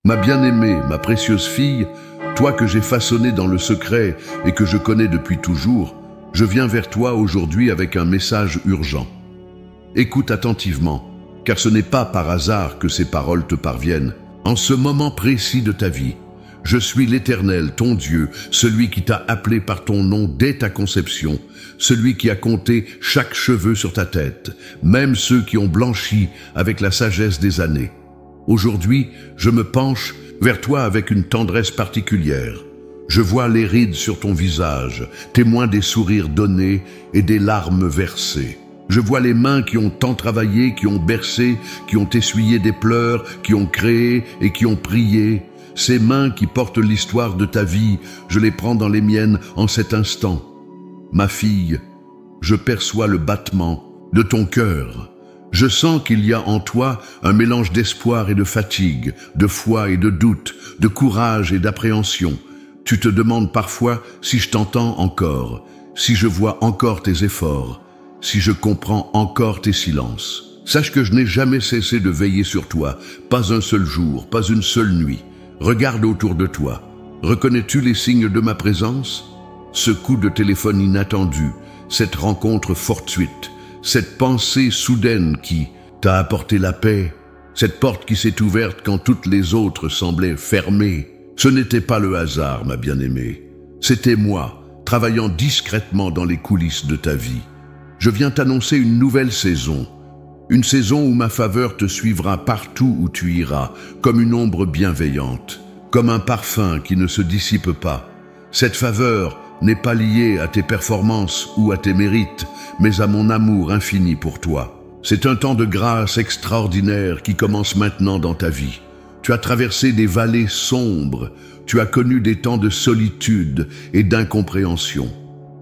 Ma bien-aimée, ma précieuse fille, toi que j'ai façonnée dans le secret et que je connais depuis toujours, je viens vers toi aujourd'hui avec un message urgent. Écoute attentivement, car ce n'est pas par hasard que ces paroles te parviennent. En ce moment précis de ta vie, je suis l'Éternel, ton Dieu, celui qui t'a appelé par ton nom dès ta conception, celui qui a compté chaque cheveu sur ta tête, même ceux qui ont blanchi avec la sagesse des années. Aujourd'hui, je me penche vers toi avec une tendresse particulière. Je vois les rides sur ton visage, témoin des sourires donnés et des larmes versées. Je vois les mains qui ont tant travaillé, qui ont bercé, qui ont essuyé des pleurs, qui ont créé et qui ont prié. Ces mains qui portent l'histoire de ta vie, je les prends dans les miennes en cet instant. Ma fille, je perçois le battement de ton cœur. Je sens qu'il y a en toi un mélange d'espoir et de fatigue, de foi et de doute, de courage et d'appréhension. Tu te demandes parfois si je t'entends encore, si je vois encore tes efforts, si je comprends encore tes silences. Sache que je n'ai jamais cessé de veiller sur toi, pas un seul jour, pas une seule nuit. Regarde autour de toi. Reconnais-tu les signes de ma présence? Ce coup de téléphone inattendu, cette rencontre fortuite, cette pensée soudaine qui t'a apporté la paix, cette porte qui s'est ouverte quand toutes les autres semblaient fermées. Ce n'était pas le hasard, ma bien-aimée. C'était moi, travaillant discrètement dans les coulisses de ta vie. Je viens t'annoncer une nouvelle saison. Une saison où ma faveur te suivra partout où tu iras, comme une ombre bienveillante, comme un parfum qui ne se dissipe pas. Cette faveur n'est pas liée à tes performances ou à tes mérites, mais à mon amour infini pour toi. C'est un temps de grâce extraordinaire qui commence maintenant dans ta vie. Tu as traversé des vallées sombres, tu as connu des temps de solitude et d'incompréhension.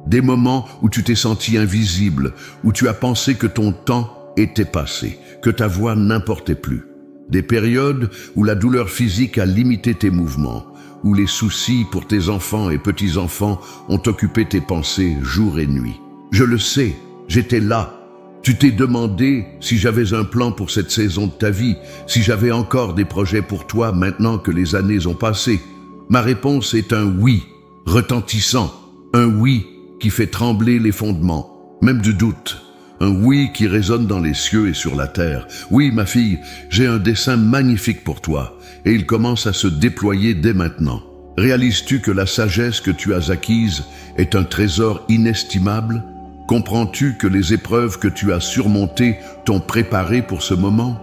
Des moments où tu t'es senti invisible, où tu as pensé que ton temps était passé, que ta voix n'importait plus. Des périodes où la douleur physique a limité tes mouvements, où les soucis pour tes enfants et petits-enfants ont occupé tes pensées jour et nuit. Je le sais, j'étais là. Tu t'es demandé si j'avais un plan pour cette saison de ta vie, si j'avais encore des projets pour toi maintenant que les années ont passé. Ma réponse est un oui, retentissant, un oui qui fait trembler les fondements, même du doute. Un oui qui résonne dans les cieux et sur la terre. Oui, ma fille, j'ai un dessein magnifique pour toi, et il commence à se déployer dès maintenant. Réalises-tu que la sagesse que tu as acquise est un trésor inestimable? Comprends-tu que les épreuves que tu as surmontées t'ont préparé pour ce moment?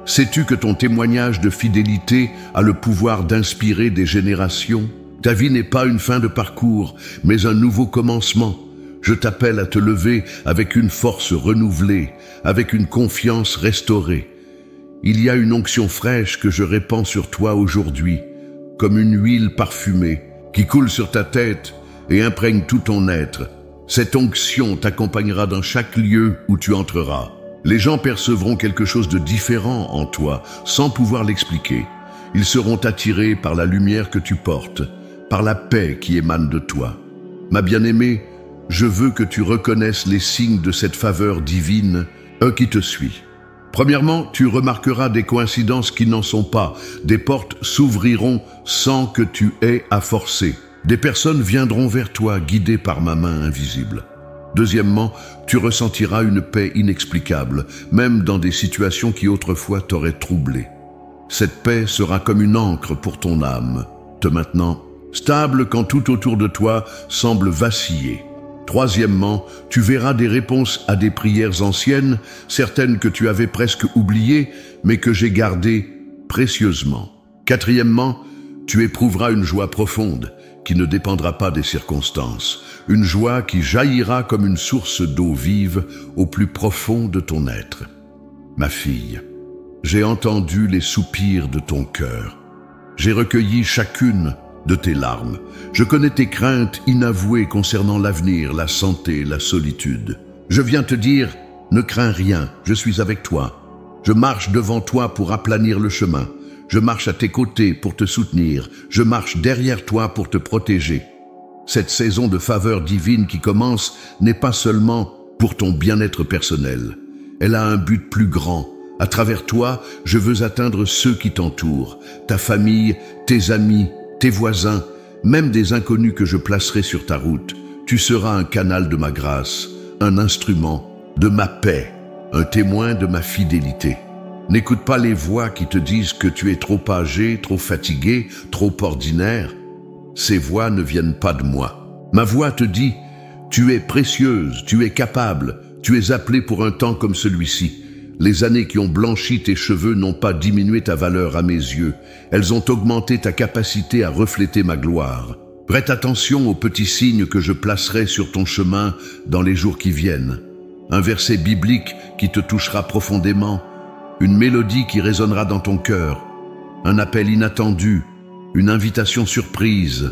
Sais-tu que ton témoignage de fidélité a le pouvoir d'inspirer des générations? Ta vie n'est pas une fin de parcours, mais un nouveau commencement. Je t'appelle à te lever avec une force renouvelée, avec une confiance restaurée. Il y a une onction fraîche que je répands sur toi aujourd'hui, comme une huile parfumée qui coule sur ta tête et imprègne tout ton être. Cette onction t'accompagnera dans chaque lieu où tu entreras. Les gens percevront quelque chose de différent en toi, sans pouvoir l'expliquer. Ils seront attirés par la lumière que tu portes, par la paix qui émane de toi. Ma bien-aimée, je veux que tu reconnaisses les signes de cette faveur divine, qui te suit. Premièrement, tu remarqueras des coïncidences qui n'en sont pas. Des portes s'ouvriront sans que tu aies à forcer. Des personnes viendront vers toi guidées par ma main invisible. Deuxièmement, tu ressentiras une paix inexplicable, même dans des situations qui autrefois t'auraient troublé. Cette paix sera comme une ancre pour ton âme, te maintenant stable quand tout autour de toi semble vaciller. Troisièmement, tu verras des réponses à des prières anciennes, certaines que tu avais presque oubliées, mais que j'ai gardées précieusement. Quatrièmement, tu éprouveras une joie profonde, qui ne dépendra pas des circonstances, une joie qui jaillira comme une source d'eau vive au plus profond de ton être. Ma fille, j'ai entendu les soupirs de ton cœur. J'ai recueilli chacune de tes larmes. Je connais tes craintes inavouées concernant l'avenir, la santé, la solitude. Je viens te dire, ne crains rien, je suis avec toi. Je marche devant toi pour aplanir le chemin. Je marche à tes côtés pour te soutenir. Je marche derrière toi pour te protéger. Cette saison de faveur divine qui commence n'est pas seulement pour ton bien-être personnel. Elle a un but plus grand, À travers toi, je veux atteindre ceux qui t'entourent, ta famille, tes amis, tes voisins, même des inconnus que je placerai sur ta route. Tu seras un canal de ma grâce, un instrument de ma paix, un témoin de ma fidélité. N'écoute pas les voix qui te disent que tu es trop âgé, trop fatigué, trop ordinaire. Ces voix ne viennent pas de moi. Ma voix te dit, tu es précieuse, tu es capable, tu es appelée pour un temps comme celui-ci. Les années qui ont blanchi tes cheveux n'ont pas diminué ta valeur à mes yeux. Elles ont augmenté ta capacité à refléter ma gloire. Prête attention aux petits signes que je placerai sur ton chemin dans les jours qui viennent. Un verset biblique qui te touchera profondément, une mélodie qui résonnera dans ton cœur, un appel inattendu, une invitation surprise.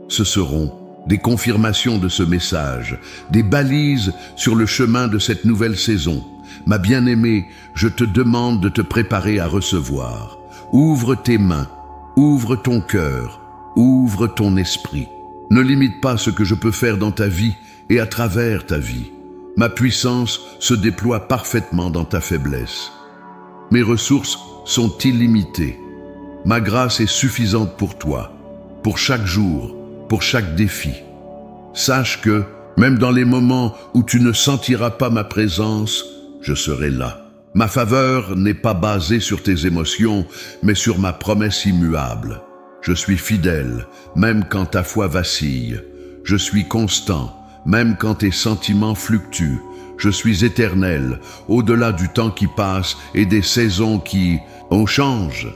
Ce seront des confirmations de ce message, des balises sur le chemin de cette nouvelle saison. Ma bien-aimée, je te demande de te préparer à recevoir. Ouvre tes mains, ouvre ton cœur, ouvre ton esprit. Ne limite pas ce que je peux faire dans ta vie et à travers ta vie. Ma puissance se déploie parfaitement dans ta faiblesse. Mes ressources sont illimitées. Ma grâce est suffisante pour toi, pour chaque jour, pour chaque défi. Sache que, même dans les moments où tu ne sentiras pas ma présence, je serai là. Ma faveur n'est pas basée sur tes émotions, mais sur ma promesse immuable. Je suis fidèle, même quand ta foi vacille. Je suis constant, même quand tes sentiments fluctuent. Je suis éternel, au-delà du temps qui passe et des saisons qui... On change.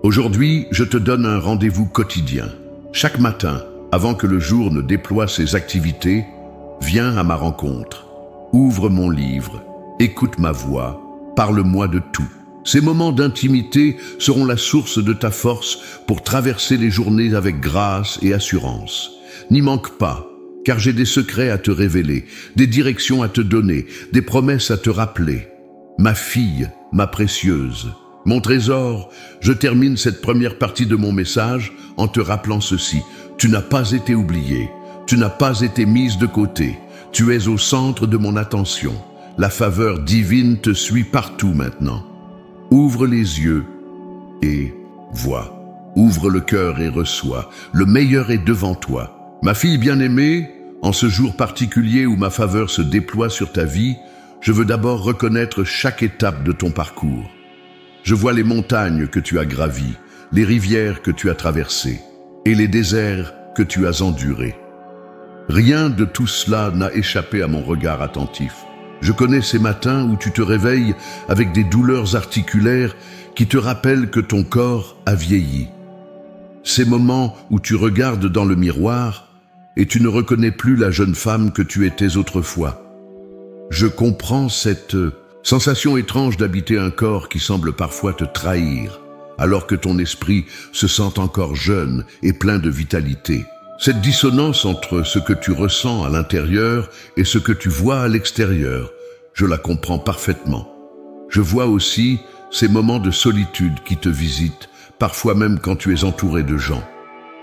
Aujourd'hui, je te donne un rendez-vous quotidien. Chaque matin, avant que le jour ne déploie ses activités, viens à ma rencontre. Ouvre mon livre, écoute ma voix, parle-moi de tout. Ces moments d'intimité seront la source de ta force pour traverser les journées avec grâce et assurance. N'y manque pas, car j'ai des secrets à te révéler, des directions à te donner, des promesses à te rappeler. Ma fille, ma précieuse, mon trésor, je termine cette première partie de mon message en te rappelant ceci. Tu n'as pas été oubliée, tu n'as pas été mise de côté, tu es au centre de mon attention. La faveur divine te suit partout maintenant. Ouvre les yeux et vois. Ouvre le cœur et reçois. Le meilleur est devant toi. Ma fille bien-aimée, en ce jour particulier où ma faveur se déploie sur ta vie, je veux d'abord reconnaître chaque étape de ton parcours. Je vois les montagnes que tu as gravies, les rivières que tu as traversées et les déserts que tu as endurés. Rien de tout cela n'a échappé à mon regard attentif. Je connais ces matins où tu te réveilles avec des douleurs articulaires qui te rappellent que ton corps a vieilli. Ces moments où tu regardes dans le miroir et tu ne reconnais plus la jeune femme que tu étais autrefois. Je comprends cette sensation étrange d'habiter un corps qui semble parfois te trahir, alors que ton esprit se sent encore jeune et plein de vitalité. Cette dissonance entre ce que tu ressens à l'intérieur et ce que tu vois à l'extérieur, je la comprends parfaitement. Je vois aussi ces moments de solitude qui te visitent, parfois même quand tu es entouré de gens.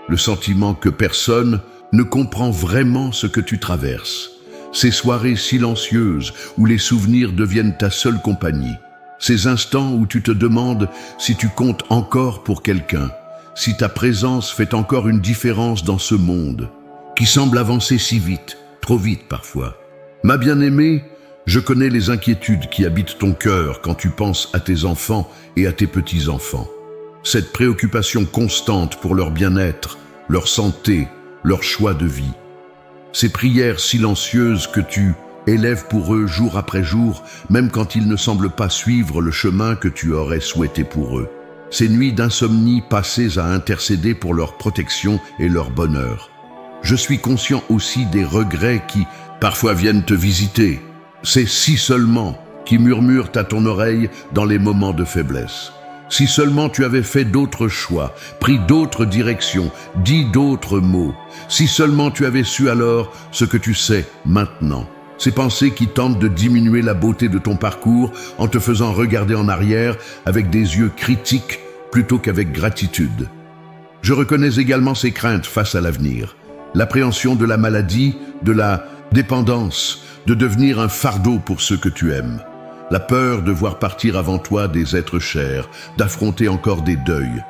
Le sentiment que personne ne comprend vraiment ce que tu traverses. Ces soirées silencieuses où les souvenirs deviennent ta seule compagnie. Ces instants où tu te demandes si tu comptes encore pour quelqu'un, si ta présence fait encore une différence dans ce monde, qui semble avancer si vite, trop vite parfois. Ma bien-aimée, je connais les inquiétudes qui habitent ton cœur quand tu penses à tes enfants et à tes petits-enfants. Cette préoccupation constante pour leur bien-être, leur santé, leur choix de vie. Ces prières silencieuses que tu élèves pour eux jour après jour, même quand ils ne semblent pas suivre le chemin que tu aurais souhaité pour eux. Ces nuits d'insomnie passées à intercéder pour leur protection et leur bonheur. Je suis conscient aussi des regrets qui, parfois, viennent te visiter. C'est si seulement qui murmurent à ton oreille dans les moments de faiblesse. Si seulement tu avais fait d'autres choix, pris d'autres directions, dit d'autres mots. Si seulement tu avais su alors ce que tu sais maintenant. Ces pensées qui tentent de diminuer la beauté de ton parcours en te faisant regarder en arrière avec des yeux critiques plutôt qu'avec gratitude. Je reconnais également ces craintes face à l'avenir. L'appréhension de la maladie, de la dépendance, de devenir un fardeau pour ceux que tu aimes. la peur de voir partir avant toi des êtres chers, d'affronter encore des deuils.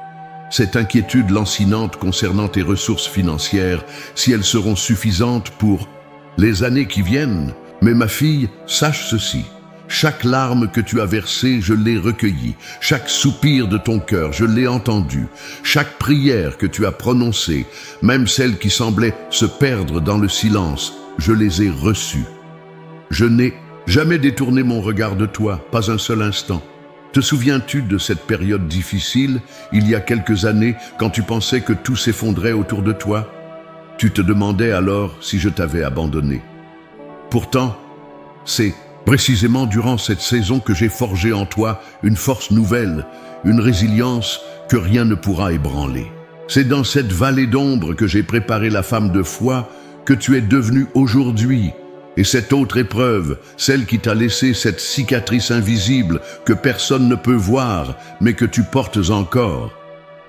Cette inquiétude lancinante concernant tes ressources financières, si elles seront suffisantes pour les années qui viennent. Mais ma fille, sache ceci. Chaque larme que tu as versée, je l'ai recueillie. Chaque soupir de ton cœur, je l'ai entendu. Chaque prière que tu as prononcée, même celles qui semblaient se perdre dans le silence, je les ai reçues. Je n'ai jamais détourné mon regard de toi, pas un seul instant. Te souviens-tu de cette période difficile, il y a quelques années, quand tu pensais que tout s'effondrait autour de toi? Tu te demandais alors si je t'avais abandonné. Pourtant, c'est précisément durant cette saison que j'ai forgé en toi une force nouvelle, une résilience que rien ne pourra ébranler. C'est dans cette vallée d'ombre que j'ai préparé la femme de foi que tu es devenue aujourd'hui. Et cette autre épreuve, celle qui t'a laissé cette cicatrice invisible que personne ne peut voir, mais que tu portes encore,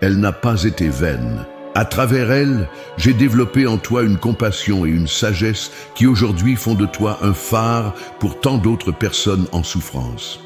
elle n'a pas été vaine. À travers elle, j'ai développé en toi une compassion et une sagesse qui aujourd'hui font de toi un phare pour tant d'autres personnes en souffrance.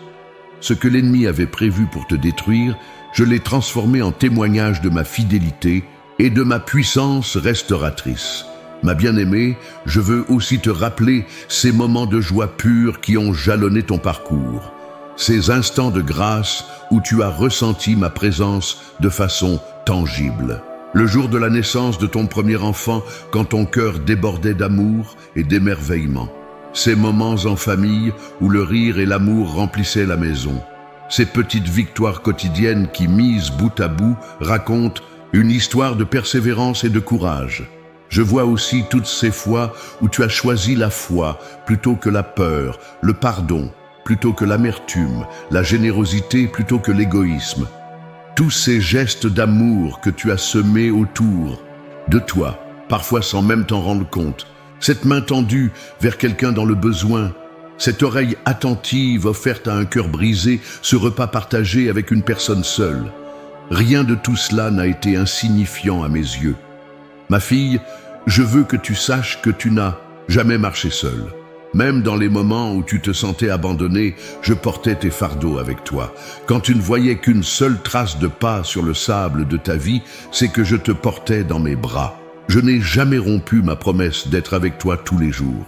Ce que l'ennemi avait prévu pour te détruire, je l'ai transformé en témoignage de ma fidélité et de ma puissance restauratrice. Ma bien-aimée, je veux aussi te rappeler ces moments de joie pure qui ont jalonné ton parcours. Ces instants de grâce où tu as ressenti ma présence de façon tangible. Le jour de la naissance de ton premier enfant, quand ton cœur débordait d'amour et d'émerveillement. Ces moments en famille où le rire et l'amour remplissaient la maison. Ces petites victoires quotidiennes qui, mises bout à bout, racontent une histoire de persévérance et de courage. Je vois aussi toutes ces fois où tu as choisi la foi plutôt que la peur, le pardon plutôt que l'amertume, la générosité plutôt que l'égoïsme. Tous ces gestes d'amour que tu as semés autour de toi, parfois sans même t'en rendre compte. Cette main tendue vers quelqu'un dans le besoin, cette oreille attentive offerte à un cœur brisé, ce repas partagé avec une personne seule. Rien de tout cela n'a été insignifiant à mes yeux. Ma fille, je veux que tu saches que tu n'as jamais marché seule. Même dans les moments où tu te sentais abandonnée, je portais tes fardeaux avec toi. Quand tu ne voyais qu'une seule trace de pas sur le sable de ta vie, c'est que je te portais dans mes bras. Je n'ai jamais rompu ma promesse d'être avec toi tous les jours.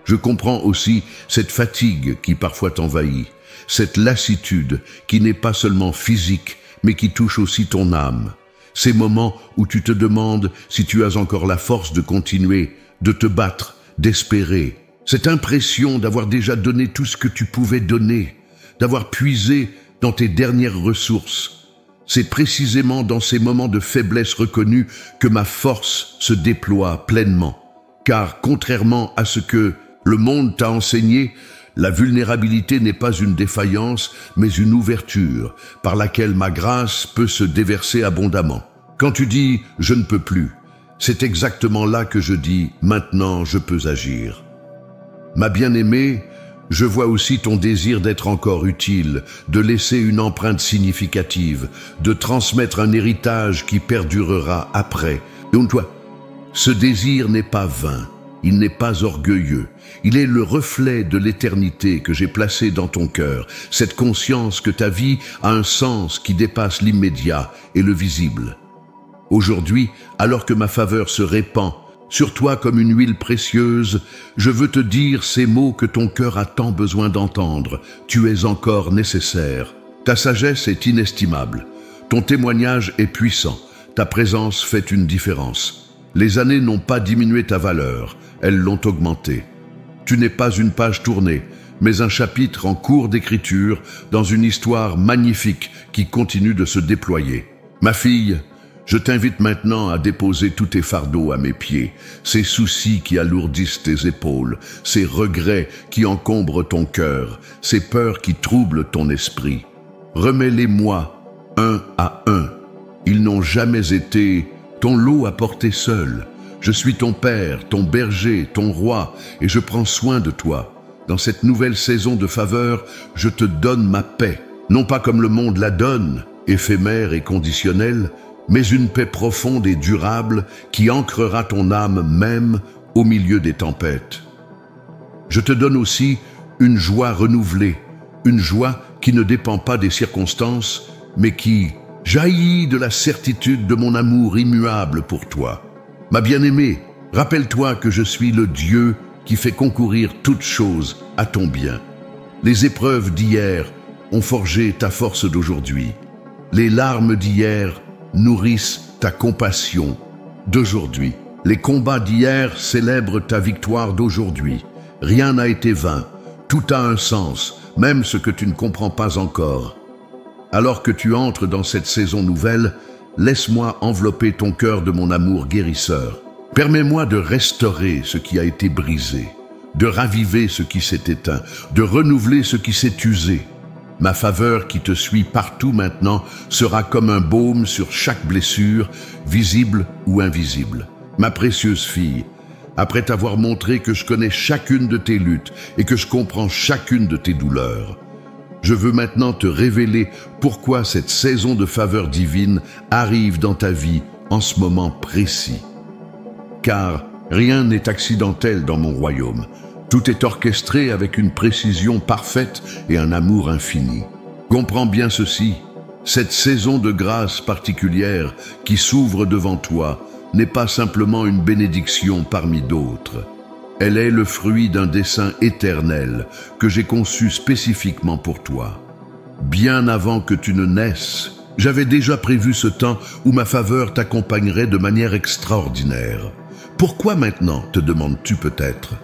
Je comprends aussi cette fatigue qui parfois t'envahit, cette lassitude qui n'est pas seulement physique, mais qui touche aussi ton âme. Ces moments où tu te demandes si tu as encore la force de continuer, de te battre, d'espérer. Cette impression d'avoir déjà donné tout ce que tu pouvais donner, d'avoir puisé dans tes dernières ressources. C'est précisément dans ces moments de faiblesse reconnus que ma force se déploie pleinement. Car contrairement à ce que le monde t'a enseigné, la vulnérabilité n'est pas une défaillance, mais une ouverture par laquelle ma grâce peut se déverser abondamment. Quand tu dis « je ne peux plus », c'est exactement là que je dis « maintenant je peux agir ». Ma bien-aimée, je vois aussi ton désir d'être encore utile, de laisser une empreinte significative, de transmettre un héritage qui perdurera après. Donc toi, ce désir n'est pas vain. Il n'est pas orgueilleux. Il est le reflet de l'éternité que j'ai placée dans ton cœur, cette conscience que ta vie a un sens qui dépasse l'immédiat et le visible. Aujourd'hui, alors que ma faveur se répand sur toi comme une huile précieuse, je veux te dire ces mots que ton cœur a tant besoin d'entendre. Tu es encore nécessaire. Ta sagesse est inestimable. Ton témoignage est puissant. Ta présence fait une différence. Les années n'ont pas diminué ta valeur, elles l'ont augmentée. Tu n'es pas une page tournée, mais un chapitre en cours d'écriture dans une histoire magnifique qui continue de se déployer. Ma fille, je t'invite maintenant à déposer tous tes fardeaux à mes pieds, ces soucis qui alourdissent tes épaules, ces regrets qui encombrent ton cœur, ces peurs qui troublent ton esprit. Remets-les-moi, un à un. Ils n'ont jamais été ton lot à porter seul. Je suis ton père, ton berger, ton roi, et je prends soin de toi. Dans cette nouvelle saison de faveur, je te donne ma paix, non pas comme le monde la donne, éphémère et conditionnelle, mais une paix profonde et durable qui ancrera ton âme même au milieu des tempêtes. Je te donne aussi une joie renouvelée, une joie qui ne dépend pas des circonstances, mais qui jaillit de la certitude de mon amour immuable pour toi. Ma bien-aimée, rappelle-toi que je suis le Dieu qui fait concourir toutes choses à ton bien. Les épreuves d'hier ont forgé ta force d'aujourd'hui. Les larmes d'hier nourrissent ta compassion d'aujourd'hui. Les combats d'hier célèbrent ta victoire d'aujourd'hui. Rien n'a été vain, tout a un sens, même ce que tu ne comprends pas encore. Alors que tu entres dans cette saison nouvelle, laisse-moi envelopper ton cœur de mon amour guérisseur. Permets-moi de restaurer ce qui a été brisé, de raviver ce qui s'est éteint, de renouveler ce qui s'est usé. Ma faveur qui te suit partout maintenant sera comme un baume sur chaque blessure, visible ou invisible. Ma précieuse fille, après t'avoir montré que je connais chacune de tes luttes et que je comprends chacune de tes douleurs, je veux maintenant te révéler pourquoi cette saison de faveur divine arrive dans ta vie en ce moment précis. Car rien n'est accidentel dans mon royaume. Tout est orchestré avec une précision parfaite et un amour infini. Comprends bien ceci, cette saison de grâce particulière qui s'ouvre devant toi n'est pas simplement une bénédiction parmi d'autres. Elle est le fruit d'un dessein éternel que j'ai conçu spécifiquement pour toi. Bien avant que tu ne naisses, j'avais déjà prévu ce temps où ma faveur t'accompagnerait de manière extraordinaire. Pourquoi maintenant, te demandes-tu peut-être ?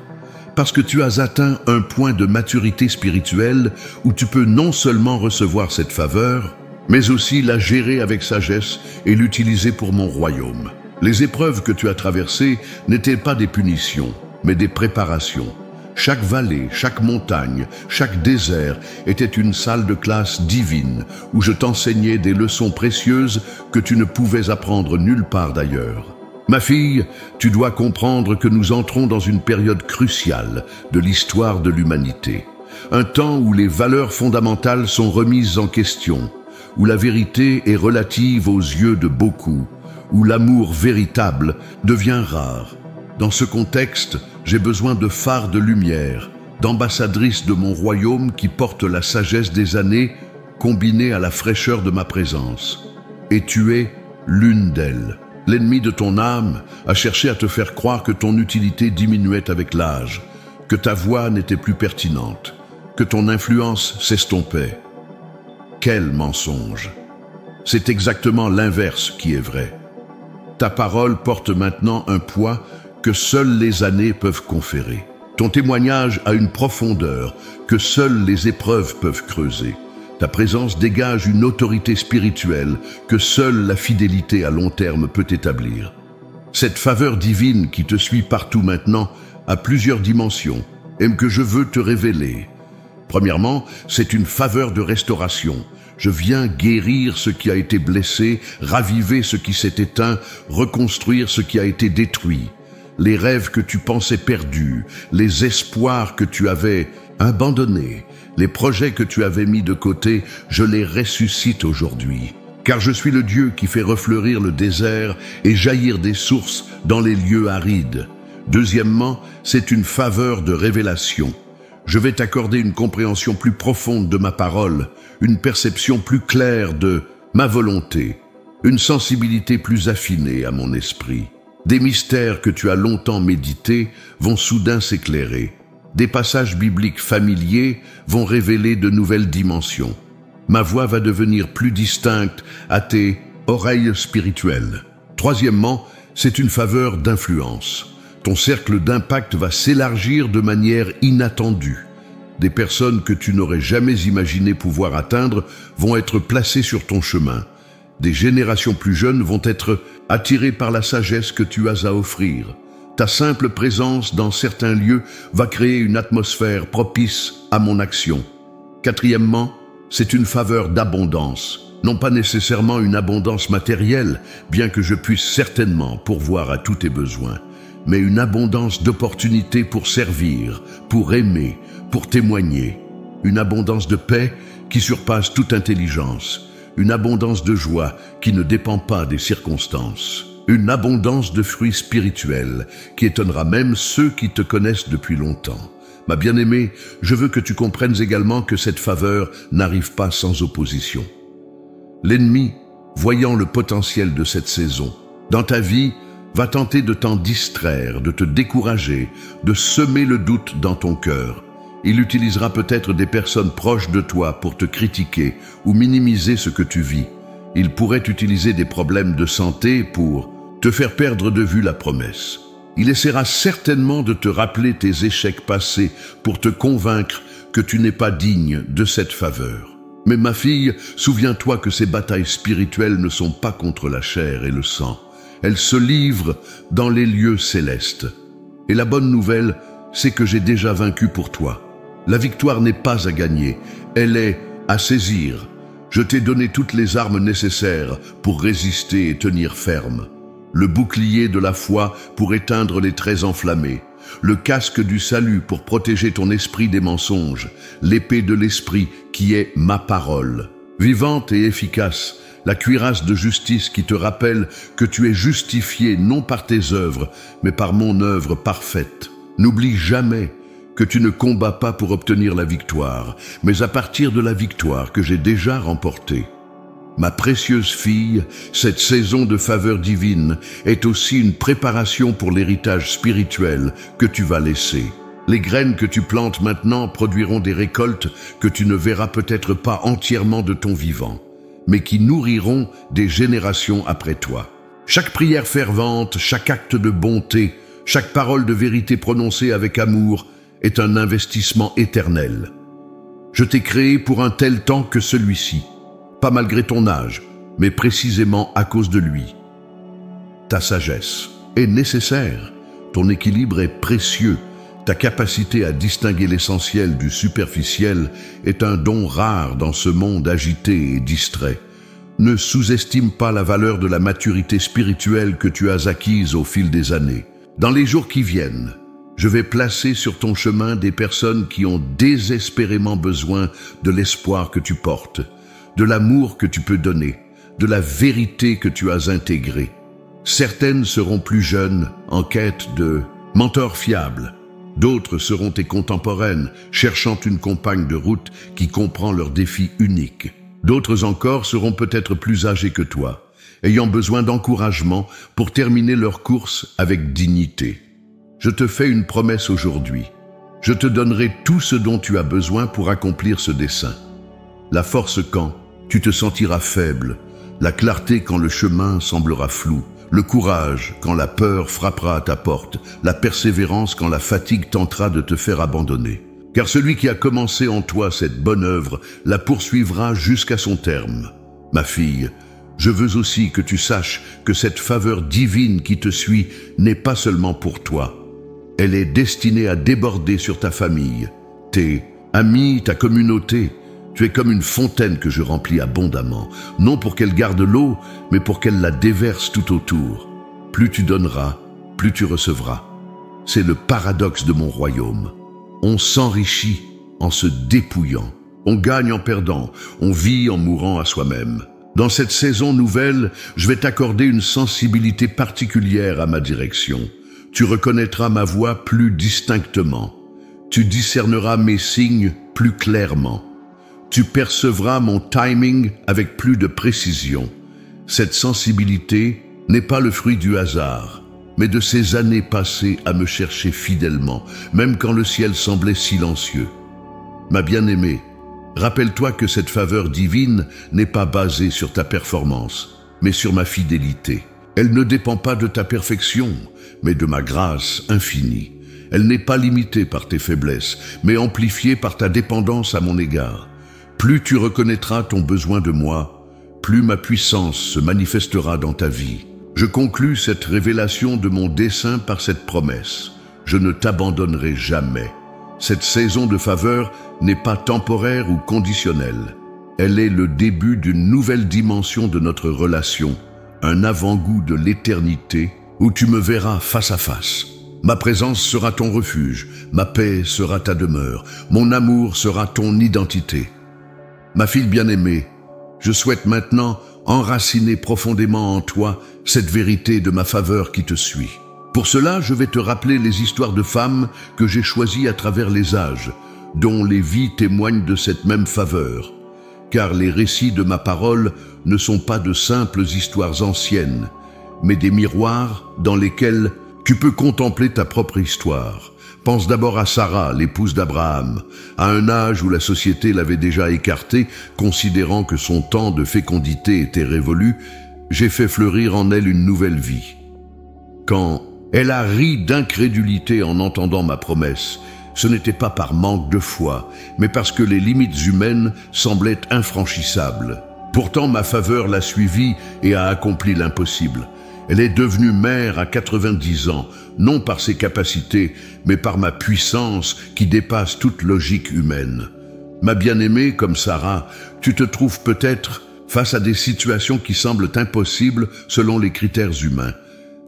Parce que tu as atteint un point de maturité spirituelle où tu peux non seulement recevoir cette faveur, mais aussi la gérer avec sagesse et l'utiliser pour mon royaume. Les épreuves que tu as traversées n'étaient pas des punitions, mais des préparations. Chaque vallée, chaque montagne, chaque désert était une salle de classe divine où je t'enseignais des leçons précieuses que tu ne pouvais apprendre nulle part d'ailleurs. Ma fille, tu dois comprendre que nous entrons dans une période cruciale de l'histoire de l'humanité. Un temps où les valeurs fondamentales sont remises en question, où la vérité est relative aux yeux de beaucoup, où l'amour véritable devient rare. Dans ce contexte, j'ai besoin de phares de lumière, d'ambassadrices de mon royaume qui portent la sagesse des années combinée à la fraîcheur de ma présence. Et tu es l'une d'elles. L'ennemi de ton âme a cherché à te faire croire que ton utilité diminuait avec l'âge, que ta voix n'était plus pertinente, que ton influence s'estompait. Quel mensonge! C'est exactement l'inverse qui est vrai. Ta parole porte maintenant un poids que seules les années peuvent conférer. Ton témoignage a une profondeur que seules les épreuves peuvent creuser. Ta présence dégage une autorité spirituelle que seule la fidélité à long terme peut établir. Cette faveur divine qui te suit partout maintenant a plusieurs dimensions et que je veux te révéler. Premièrement, c'est une faveur de restauration. Je viens guérir ce qui a été blessé, raviver ce qui s'est éteint, reconstruire ce qui a été détruit. Les rêves que tu pensais perdus, les espoirs que tu avais abandonnés, les projets que tu avais mis de côté, je les ressuscite aujourd'hui. Car je suis le Dieu qui fait refleurir le désert et jaillir des sources dans les lieux arides. Deuxièmement, c'est une faveur de révélation. Je vais t'accorder une compréhension plus profonde de ma parole, une perception plus claire de ma volonté, une sensibilité plus affinée à mon esprit. Des mystères que tu as longtemps médités vont soudain s'éclairer. Des passages bibliques familiers vont révéler de nouvelles dimensions. Ma voix va devenir plus distincte à tes oreilles spirituelles. Troisièmement, c'est une faveur d'influence. Ton cercle d'impact va s'élargir de manière inattendue. Des personnes que tu n'aurais jamais imaginé pouvoir atteindre vont être placées sur ton chemin. Des générations plus jeunes vont être attirées par la sagesse que tu as à offrir. Ta simple présence dans certains lieux va créer une atmosphère propice à mon action. Quatrièmement, c'est une faveur d'abondance. Non pas nécessairement une abondance matérielle, bien que je puisse certainement pourvoir à tous tes besoins, mais une abondance d'opportunités pour servir, pour aimer, pour témoigner. Une abondance de paix qui surpasse toute intelligence. Une abondance de joie qui ne dépend pas des circonstances. Une abondance de fruits spirituels qui étonnera même ceux qui te connaissent depuis longtemps. Ma bien-aimée, je veux que tu comprennes également que cette faveur n'arrive pas sans opposition. L'ennemi, voyant le potentiel de cette saison, dans ta vie, va tenter de t'en distraire, de te décourager, de semer le doute dans ton cœur. Il utilisera peut-être des personnes proches de toi pour te critiquer ou minimiser ce que tu vis. Il pourrait utiliser des problèmes de santé pour te faire perdre de vue la promesse. Il essaiera certainement de te rappeler tes échecs passés pour te convaincre que tu n'es pas digne de cette faveur. Mais ma fille, souviens-toi que ces batailles spirituelles ne sont pas contre la chair et le sang. Elles se livrent dans les lieux célestes. Et la bonne nouvelle, c'est que j'ai déjà vaincu pour toi. La victoire n'est pas à gagner, elle est à saisir. Je t'ai donné toutes les armes nécessaires pour résister et tenir ferme. Le bouclier de la foi pour éteindre les traits enflammés, le casque du salut pour protéger ton esprit des mensonges, l'épée de l'esprit qui est ma parole. Vivante et efficace, la cuirasse de justice qui te rappelle que tu es justifié non par tes œuvres, mais par mon œuvre parfaite. N'oublie jamais que tu ne combats pas pour obtenir la victoire, mais à partir de la victoire que j'ai déjà remportée. Ma précieuse fille, cette saison de faveur divine est aussi une préparation pour l'héritage spirituel que tu vas laisser. Les graines que tu plantes maintenant produiront des récoltes que tu ne verras peut-être pas entièrement de ton vivant, mais qui nourriront des générations après toi. Chaque prière fervente, chaque acte de bonté, chaque parole de vérité prononcée avec amour est un investissement éternel. Je t'ai créé pour un tel temps que celui-ci. Pas malgré ton âge, mais précisément à cause de lui. Ta sagesse est nécessaire, ton équilibre est précieux, ta capacité à distinguer l'essentiel du superficiel est un don rare dans ce monde agité et distrait. Ne sous-estime pas la valeur de la maturité spirituelle que tu as acquise au fil des années. Dans les jours qui viennent, je vais placer sur ton chemin des personnes qui ont désespérément besoin de l'espoir que tu portes, de l'amour que tu peux donner, de la vérité que tu as intégrée. Certaines seront plus jeunes, en quête de mentors fiables. D'autres seront tes contemporaines, cherchant une compagne de route qui comprend leurs défis uniques. D'autres encore seront peut-être plus âgées que toi, ayant besoin d'encouragement pour terminer leur course avec dignité. Je te fais une promesse aujourd'hui. Je te donnerai tout ce dont tu as besoin pour accomplir ce dessein. La force quand tu te sentiras faible, la clarté quand le chemin semblera flou, le courage quand la peur frappera à ta porte, la persévérance quand la fatigue tentera de te faire abandonner. Car celui qui a commencé en toi cette bonne œuvre la poursuivra jusqu'à son terme. Ma fille, je veux aussi que tu saches que cette faveur divine qui te suit n'est pas seulement pour toi. Elle est destinée à déborder sur ta famille, tes amis, ta communauté. Tu es comme une fontaine que je remplis abondamment, non pour qu'elle garde l'eau, mais pour qu'elle la déverse tout autour. Plus tu donneras, plus tu recevras. C'est le paradoxe de mon royaume. On s'enrichit en se dépouillant. On gagne en perdant. On vit en mourant à soi-même. Dans cette saison nouvelle, je vais t'accorder une sensibilité particulière à ma direction. Tu reconnaîtras ma voix plus distinctement. Tu discerneras mes signes plus clairement. Tu percevras mon timing avec plus de précision. Cette sensibilité n'est pas le fruit du hasard, mais de ces années passées à me chercher fidèlement, même quand le ciel semblait silencieux. Ma bien-aimée, rappelle-toi que cette faveur divine n'est pas basée sur ta performance, mais sur ma fidélité. Elle ne dépend pas de ta perfection, mais de ma grâce infinie. Elle n'est pas limitée par tes faiblesses, mais amplifiée par ta dépendance à mon égard. Plus tu reconnaîtras ton besoin de moi, plus ma puissance se manifestera dans ta vie. Je conclus cette révélation de mon dessein par cette promesse. Je ne t'abandonnerai jamais. Cette saison de faveur n'est pas temporaire ou conditionnelle. Elle est le début d'une nouvelle dimension de notre relation, un avant-goût de l'éternité où tu me verras face à face. Ma présence sera ton refuge, ma paix sera ta demeure, mon amour sera ton identité. Ma fille bien-aimée, je souhaite maintenant enraciner profondément en toi cette vérité de ma faveur qui te suit. Pour cela, je vais te rappeler les histoires de femmes que j'ai choisies à travers les âges, dont les vies témoignent de cette même faveur. Car les récits de ma parole ne sont pas de simples histoires anciennes, mais des miroirs dans lesquels tu peux contempler ta propre histoire. Pense d'abord à Sarah, l'épouse d'Abraham, à un âge où la société l'avait déjà écartée, considérant que son temps de fécondité était révolu. J'ai fait fleurir en elle une nouvelle vie. Quand elle a ri d'incrédulité en entendant ma promesse, ce n'était pas par manque de foi, mais parce que les limites humaines semblaient infranchissables. Pourtant, ma faveur l'a suivie et a accompli l'impossible. Elle est devenue mère à 90 ans, non par ses capacités, mais par ma puissance qui dépasse toute logique humaine. Ma bien-aimée, comme Sarah, tu te trouves peut-être face à des situations qui semblent impossibles selon les critères humains.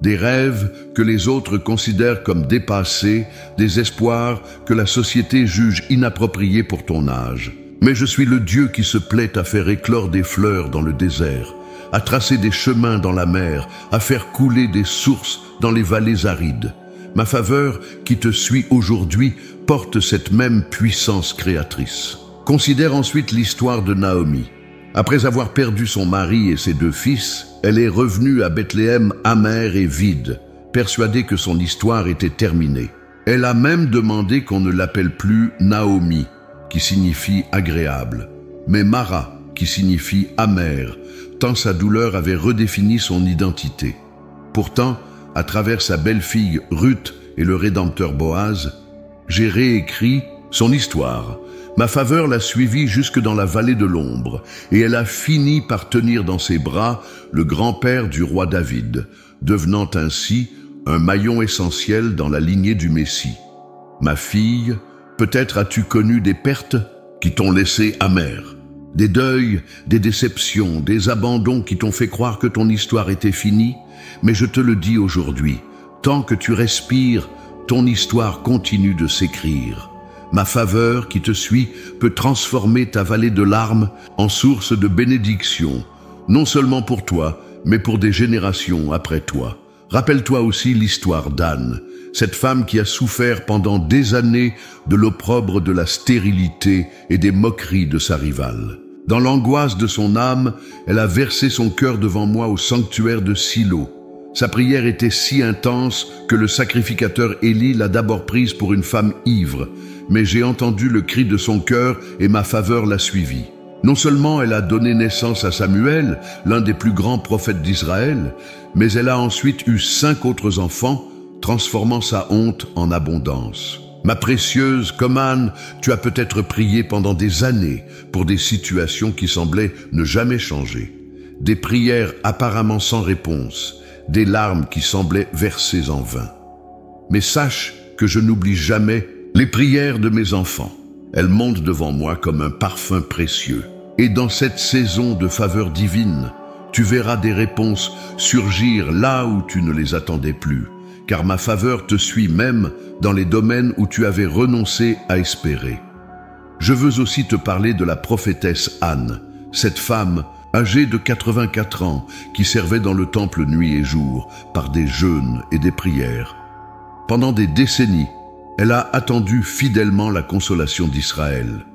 Des rêves que les autres considèrent comme dépassés, des espoirs que la société juge inappropriés pour ton âge. Mais je suis le Dieu qui se plaît à faire éclore des fleurs dans le désert, à tracer des chemins dans la mer, à faire couler des sources dans les vallées arides. Ma faveur qui te suit aujourd'hui porte cette même puissance créatrice. Considère ensuite l'histoire de Naomi. Après avoir perdu son mari et ses 2 fils, elle est revenue à Bethléem amère et vide, persuadée que son histoire était terminée. Elle a même demandé qu'on ne l'appelle plus Naomi, qui signifie agréable, mais Mara, qui signifie amère, tant sa douleur avait redéfini son identité. Pourtant, à travers sa belle-fille Ruth et le Rédempteur Boaz, j'ai réécrit son histoire. Ma faveur l'a suivie jusque dans la vallée de l'ombre, et elle a fini par tenir dans ses bras le grand-père du roi David, devenant ainsi un maillon essentiel dans la lignée du Messie. Ma fille, peut-être as-tu connu des pertes qui t'ont laissé amère, des deuils, des déceptions, des abandons qui t'ont fait croire que ton histoire était finie, mais je te le dis aujourd'hui, tant que tu respires, ton histoire continue de s'écrire. Ma faveur qui te suit peut transformer ta vallée de larmes en source de bénédiction, non seulement pour toi, mais pour des générations après toi. Rappelle-toi aussi l'histoire d'Anne, cette femme qui a souffert pendant des années de l'opprobre de la stérilité et des moqueries de sa rivale. Dans l'angoisse de son âme, elle a versé son cœur devant moi au sanctuaire de Silo. Sa prière était si intense que le sacrificateur Élie l'a d'abord prise pour une femme ivre, mais j'ai entendu le cri de son cœur et ma faveur l'a suivie. Non seulement elle a donné naissance à Samuel, l'un des plus grands prophètes d'Israël, mais elle a ensuite eu 5 autres enfants, transformant sa honte en abondance. Ma précieuse, comme Anne, tu as peut-être prié pendant des années pour des situations qui semblaient ne jamais changer. Des prières apparemment sans réponse, des larmes qui semblaient versées en vain. Mais sache que je n'oublie jamais les prières de mes enfants. Elles montent devant moi comme un parfum précieux. Et dans cette saison de faveur divine, tu verras des réponses surgir là où tu ne les attendais plus, car ma faveur te suit même dans les domaines où tu avais renoncé à espérer. Je veux aussi te parler de la prophétesse Anne, cette femme âgée de 84 ans qui servait dans le temple nuit et jour par des jeûnes et des prières. Pendant des décennies, elle a attendu fidèlement la consolation d'Israël.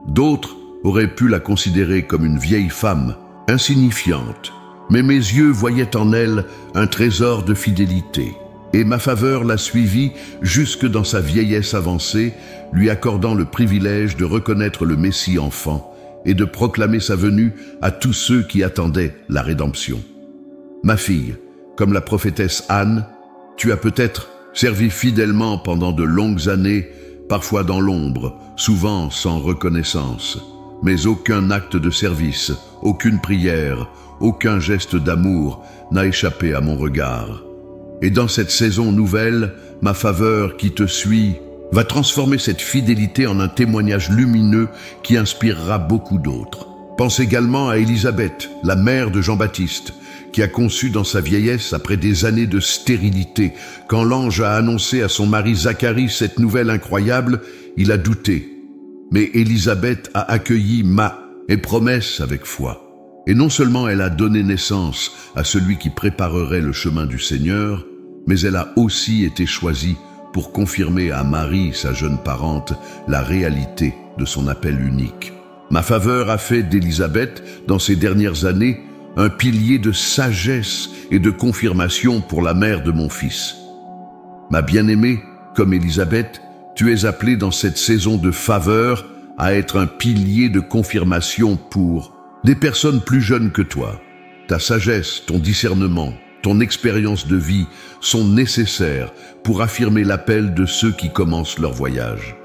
D'autres auraient pu la considérer comme une vieille femme, insignifiante, mais mes yeux voyaient en elle un trésor de fidélité. Et ma faveur l'a suivie jusque dans sa vieillesse avancée, lui accordant le privilège de reconnaître le Messie enfant et de proclamer sa venue à tous ceux qui attendaient la rédemption. Ma fille, comme la prophétesse Anne, tu as peut-être servi fidèlement pendant de longues années, parfois dans l'ombre, souvent sans reconnaissance. Mais aucun acte de service, aucune prière, aucun geste d'amour n'a échappé à mon regard. Et dans cette saison nouvelle, ma faveur qui te suit va transformer cette fidélité en un témoignage lumineux qui inspirera beaucoup d'autres. Pense également à Élisabeth, la mère de Jean-Baptiste, qui a conçu dans sa vieillesse après des années de stérilité. Quand l'ange a annoncé à son mari Zacharie cette nouvelle incroyable, il a douté. Mais Élisabeth a accueilli et promesse avec foi. Et non seulement elle a donné naissance à celui qui préparerait le chemin du Seigneur, mais elle a aussi été choisie pour confirmer à Marie, sa jeune parente, la réalité de son appel unique. Ma faveur a fait d'Élisabeth, dans ces dernières années, un pilier de sagesse et de confirmation pour la mère de mon fils. Ma bien-aimée, comme Élisabeth, tu es appelée dans cette saison de faveur à être un pilier de confirmation pour des personnes plus jeunes que toi. Ta sagesse, ton discernement, ton expérience de vie sont nécessaires pour affirmer l'appel de ceux qui commencent leur voyage.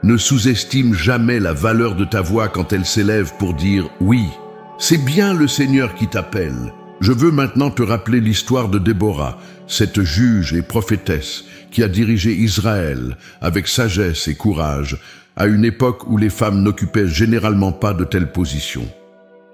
Ne sous-estime jamais la valeur de ta voix quand elle s'élève pour dire « Oui, c'est bien le Seigneur qui t'appelle ». Je veux maintenant te rappeler l'histoire de Déborah, cette juge et prophétesse qui a dirigé Israël avec sagesse et courage à une époque où les femmes n'occupaient généralement pas de telles positions.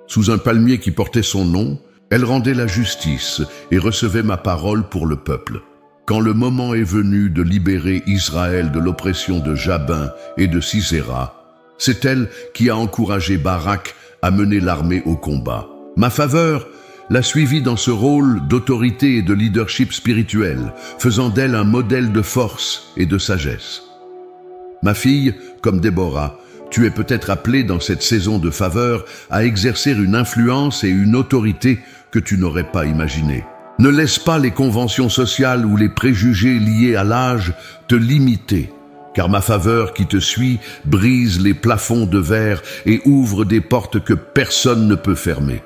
Sous un palmier qui portait son nom, elle rendait la justice et recevait ma parole pour le peuple. Quand le moment est venu de libérer Israël de l'oppression de Jabin et de Sisera, c'est elle qui a encouragé Barak à mener l'armée au combat. Ma faveur l'a suivie dans ce rôle d'autorité et de leadership spirituel, faisant d'elle un modèle de force et de sagesse. Ma fille, comme Déborah, tu es peut-être appelée dans cette saison de faveur à exercer une influence et une autorité que tu n'aurais pas imaginées. Ne laisse pas les conventions sociales ou les préjugés liés à l'âge te limiter, car ma faveur qui te suit brise les plafonds de verre et ouvre des portes que personne ne peut fermer.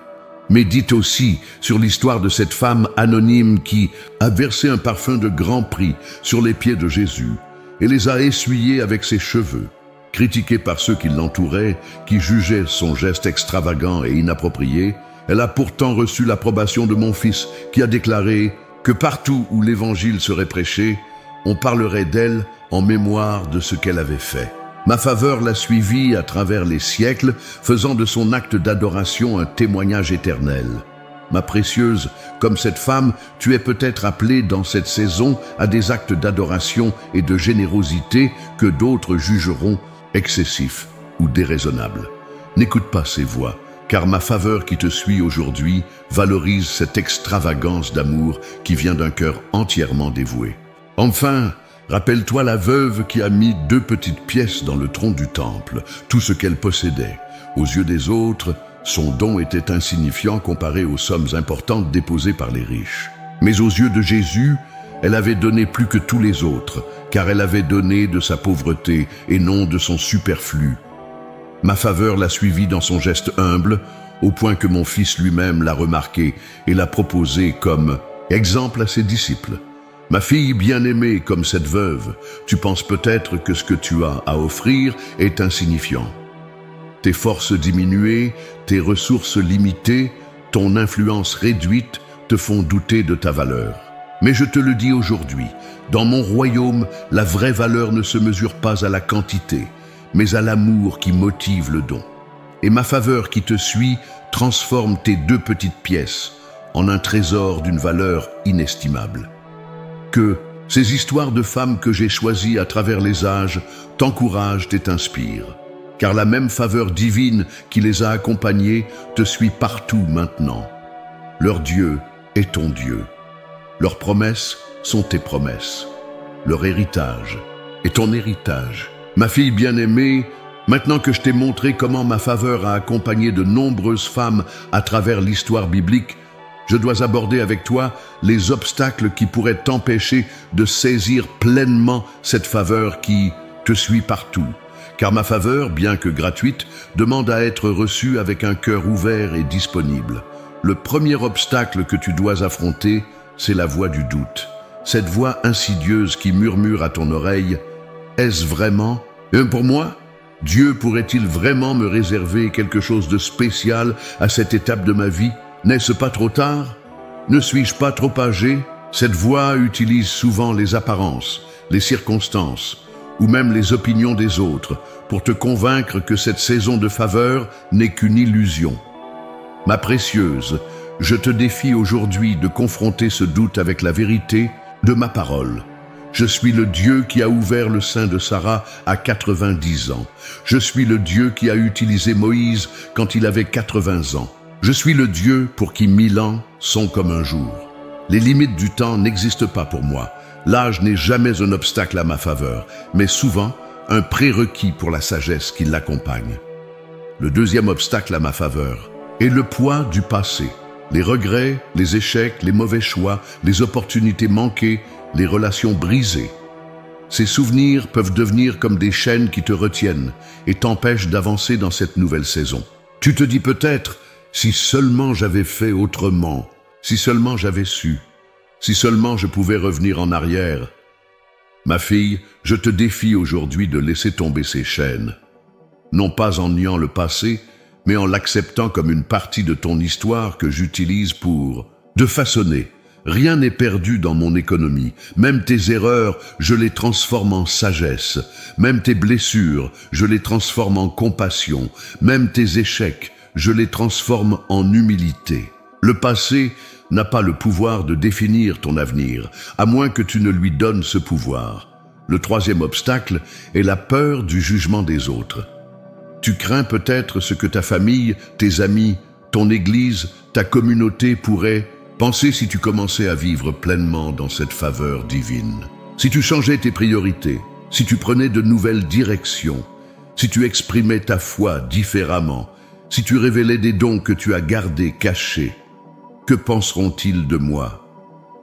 Médite aussi sur l'histoire de cette femme anonyme qui a versé un parfum de grand prix sur les pieds de Jésus et les a essuyés avec ses cheveux. Critiquée par ceux qui l'entouraient, qui jugeaient son geste extravagant et inapproprié, elle a pourtant reçu l'approbation de mon fils qui a déclaré que partout où l'évangile serait prêché, on parlerait d'elle en mémoire de ce qu'elle avait fait. Ma faveur l'a suivie à travers les siècles, faisant de son acte d'adoration un témoignage éternel. Ma précieuse, comme cette femme, tu es peut-être appelée dans cette saison à des actes d'adoration et de générosité que d'autres jugeront excessifs ou déraisonnables. N'écoute pas ces voix, car ma faveur qui te suit aujourd'hui valorise cette extravagance d'amour qui vient d'un cœur entièrement dévoué. Enfin, rappelle-toi la veuve qui a mis 2 petites pièces dans le tronc du temple, tout ce qu'elle possédait. Aux yeux des autres, son don était insignifiant comparé aux sommes importantes déposées par les riches. Mais aux yeux de Jésus, elle avait donné plus que tous les autres, car elle avait donné de sa pauvreté et non de son superflu. Ma faveur l'a suivie dans son geste humble, au point que mon fils lui-même l'a remarqué et l'a proposé comme exemple à ses disciples. Ma fille bien-aimée comme cette veuve, tu penses peut-être que ce que tu as à offrir est insignifiant. Tes forces diminuées, tes ressources limitées, ton influence réduite te font douter de ta valeur. Mais je te le dis aujourd'hui, dans mon royaume, la vraie valeur ne se mesure pas à la quantité, mais à l'amour qui motive le don. Et ma faveur qui te suit transforme tes 2 petites pièces en un trésor d'une valeur inestimable. Que ces histoires de femmes que j'ai choisies à travers les âges t'encouragent et t'inspirent, car la même faveur divine qui les a accompagnées te suit partout maintenant. Leur Dieu est ton Dieu. Leurs promesses sont tes promesses. Leur héritage est ton héritage. Ma fille bien-aimée, maintenant que je t'ai montré comment ma faveur a accompagné de nombreuses femmes à travers l'histoire biblique, je dois aborder avec toi les obstacles qui pourraient t'empêcher de saisir pleinement cette faveur qui te suit partout. Car ma faveur, bien que gratuite, demande à être reçue avec un cœur ouvert et disponible. Le premier obstacle que tu dois affronter, c'est la voix du doute. Cette voix insidieuse qui murmure à ton oreille « Est-ce vraiment ? Pour moi ? Dieu pourrait-il vraiment me réserver quelque chose de spécial à cette étape de ma vie ? N'est-ce pas trop tard ? Ne suis-je pas trop âgé ? » Cette voix utilise souvent les apparences, les circonstances, ou même les opinions des autres, pour te convaincre que cette saison de faveur n'est qu'une illusion. Ma précieuse, je te défie aujourd'hui de confronter ce doute avec la vérité de ma parole. Je suis le Dieu qui a ouvert le sein de Sarah à 90 ans. Je suis le Dieu qui a utilisé Moïse quand il avait 80 ans. Je suis le Dieu pour qui 1000 ans sont comme un jour. Les limites du temps n'existent pas pour moi. L'âge n'est jamais un obstacle à ma faveur, mais souvent un prérequis pour la sagesse qui l'accompagne. Le deuxième obstacle à ma faveur est le poids du passé. Les regrets, les échecs, les mauvais choix, les opportunités manquées, les relations brisées. Ces souvenirs peuvent devenir comme des chaînes qui te retiennent et t'empêchent d'avancer dans cette nouvelle saison. Tu te dis peut-être, si seulement j'avais fait autrement, si seulement j'avais su, si seulement je pouvais revenir en arrière. Ma fille, je te défie aujourd'hui de laisser tomber ces chaînes. Non pas en niant le passé, mais en l'acceptant comme une partie de ton histoire que j'utilise pour te façonner. Rien n'est perdu dans mon économie. Même tes erreurs, je les transforme en sagesse. Même tes blessures, je les transforme en compassion. Même tes échecs, je les transforme en humilité. Le passé n'a pas le pouvoir de définir ton avenir, à moins que tu ne lui donnes ce pouvoir. Le troisième obstacle est la peur du jugement des autres. Tu crains peut-être ce que ta famille, tes amis, ton église, ta communauté pourraient penser si tu commençais à vivre pleinement dans cette faveur divine. Si tu changeais tes priorités, si tu prenais de nouvelles directions, si tu exprimais ta foi différemment, si tu révélais des dons que tu as gardés cachés, que penseront-ils de moi?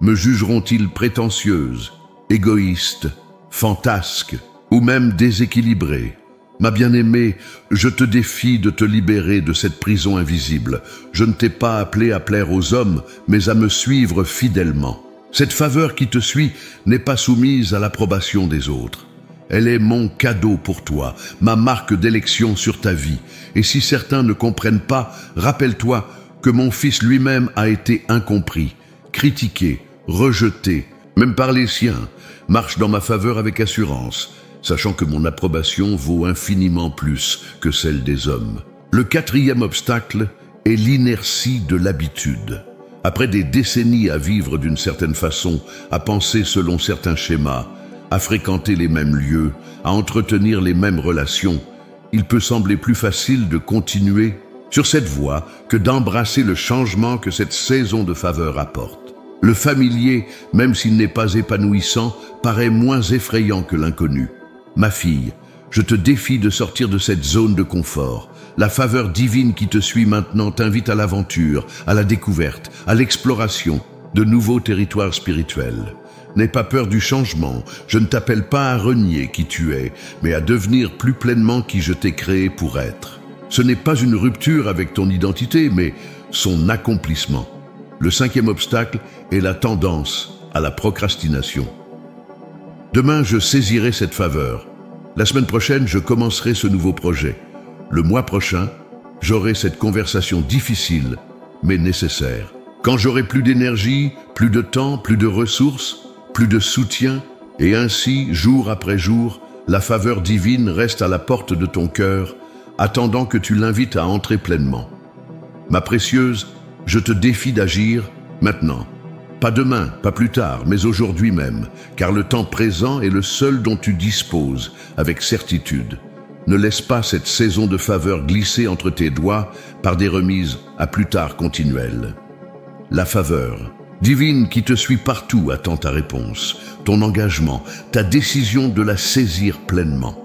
Me jugeront-ils prétentieuse, égoïste, fantasque ou même déséquilibrée? Ma bien-aimée, je te défie de te libérer de cette prison invisible. Je ne t'ai pas appelé à plaire aux hommes, mais à me suivre fidèlement. Cette faveur qui te suit n'est pas soumise à l'approbation des autres. Elle est mon cadeau pour toi, ma marque d'élection sur ta vie. Et si certains ne comprennent pas, rappelle-toi que mon fils lui-même a été incompris, critiqué, rejeté, même par les siens, marche dans ma faveur avec assurance, sachant que mon approbation vaut infiniment plus que celle des hommes. Le quatrième obstacle est l'inertie de l'habitude. Après des décennies à vivre d'une certaine façon, à penser selon certains schémas, à fréquenter les mêmes lieux, à entretenir les mêmes relations, il peut sembler plus facile de continuer sur cette voie que d'embrasser le changement que cette saison de faveur apporte. Le familier, même s'il n'est pas épanouissant, paraît moins effrayant que l'inconnu. Ma fille, je te défie de sortir de cette zone de confort. La faveur divine qui te suit maintenant t'invite à l'aventure, à la découverte, à l'exploration de nouveaux territoires spirituels. N'aie pas peur du changement, je ne t'appelle pas à renier qui tu es, mais à devenir plus pleinement qui je t'ai créé pour être. Ce n'est pas une rupture avec ton identité, mais son accomplissement. Le cinquième obstacle est la tendance à la procrastination. Demain, je saisirai cette faveur. La semaine prochaine, je commencerai ce nouveau projet. Le mois prochain, j'aurai cette conversation difficile, mais nécessaire. Quand j'aurai plus d'énergie, plus de temps, plus de ressources, plus de soutien, et ainsi, jour après jour, la faveur divine reste à la porte de ton cœur, attendant que tu l'invites à entrer pleinement. Ma précieuse, je te défie d'agir maintenant. Pas demain, pas plus tard, mais aujourd'hui même, car le temps présent est le seul dont tu disposes avec certitude. Ne laisse pas cette saison de faveur glisser entre tes doigts par des remises à plus tard continuelles. La faveur divine qui te suit partout attend ta réponse, ton engagement, ta décision de la saisir pleinement.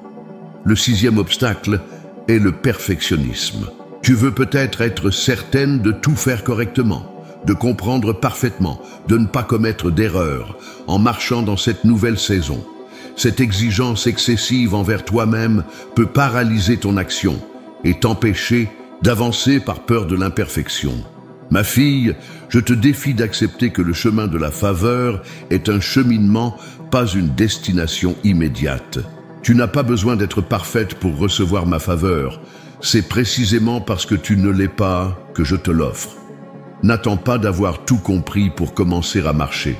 Le sixième obstacle est le perfectionnisme. Tu veux peut-être être certaine de tout faire correctement, de comprendre parfaitement, de ne pas commettre d'erreurs en marchant dans cette nouvelle saison. Cette exigence excessive envers toi-même peut paralyser ton action et t'empêcher d'avancer par peur de l'imperfection. Ma fille, je te défie d'accepter que le chemin de la faveur est un cheminement, pas une destination immédiate. Tu n'as pas besoin d'être parfaite pour recevoir ma faveur. C'est précisément parce que tu ne l'es pas que je te l'offre. N'attends pas d'avoir tout compris pour commencer à marcher.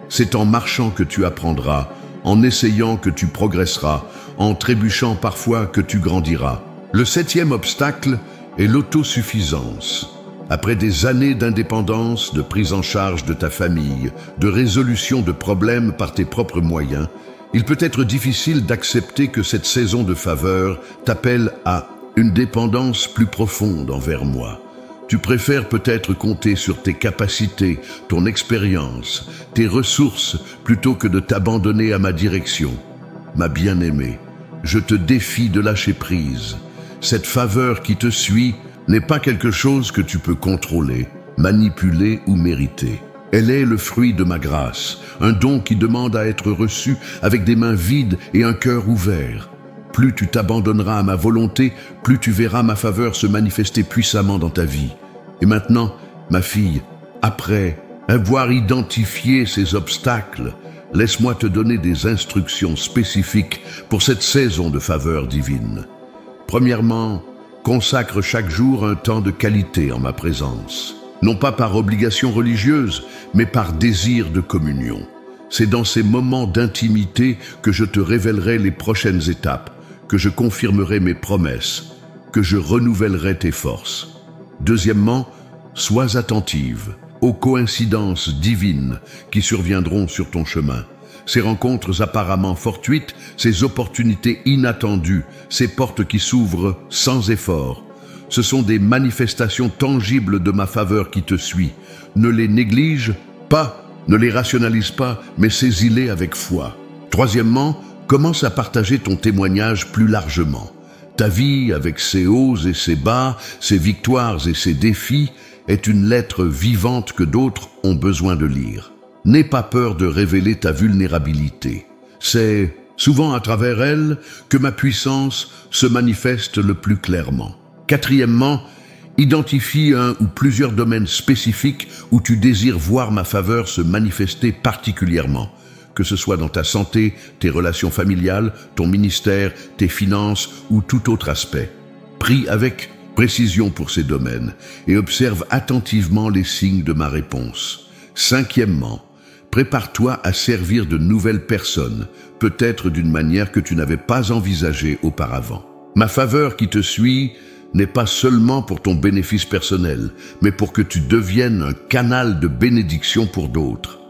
C'est en marchant que tu apprendras, en essayant que tu progresseras, en trébuchant parfois que tu grandiras. Le septième obstacle est l'autosuffisance. Après des années d'indépendance, de prise en charge de ta famille, de résolution de problèmes par tes propres moyens, il peut être difficile d'accepter que cette saison de faveur t'appelle à une dépendance plus profonde envers moi. Tu préfères peut-être compter sur tes capacités, ton expérience, tes ressources, plutôt que de t'abandonner à ma direction. Ma bien-aimée, je te défie de lâcher prise. Cette faveur qui te suit n'est pas quelque chose que tu peux contrôler, manipuler ou mériter. Elle est le fruit de ma grâce, un don qui demande à être reçu avec des mains vides et un cœur ouvert. Plus tu t'abandonneras à ma volonté, plus tu verras ma faveur se manifester puissamment dans ta vie. Et maintenant, ma fille, après avoir identifié ces obstacles, laisse-moi te donner des instructions spécifiques pour cette saison de faveur divine. Premièrement, consacre chaque jour un temps de qualité en ma présence. Non pas par obligation religieuse, mais par désir de communion. C'est dans ces moments d'intimité que je te révélerai les prochaines étapes, que je confirmerai mes promesses, que je renouvellerai tes forces. Deuxièmement, sois attentive aux coïncidences divines qui surviendront sur ton chemin. Ces rencontres apparemment fortuites, ces opportunités inattendues, ces portes qui s'ouvrent sans effort. Ce sont des manifestations tangibles de ma faveur qui te suit. Ne les néglige pas, ne les rationalise pas, mais saisis-les avec foi. Troisièmement, commence à partager ton témoignage plus largement. Ta vie, avec ses hauts et ses bas, ses victoires et ses défis, est une lettre vivante que d'autres ont besoin de lire. N'aie pas peur de révéler ta vulnérabilité. C'est souvent à travers elle que ma puissance se manifeste le plus clairement. Quatrièmement, identifie un ou plusieurs domaines spécifiques où tu désires voir ma faveur se manifester particulièrement. Que ce soit dans ta santé, tes relations familiales, ton ministère, tes finances ou tout autre aspect. Prie avec précision pour ces domaines et observe attentivement les signes de ma réponse. Cinquièmement, prépare-toi à servir de nouvelles personnes, peut-être d'une manière que tu n'avais pas envisagée auparavant. Ma faveur qui te suit n'est pas seulement pour ton bénéfice personnel, mais pour que tu deviennes un canal de bénédiction pour d'autres.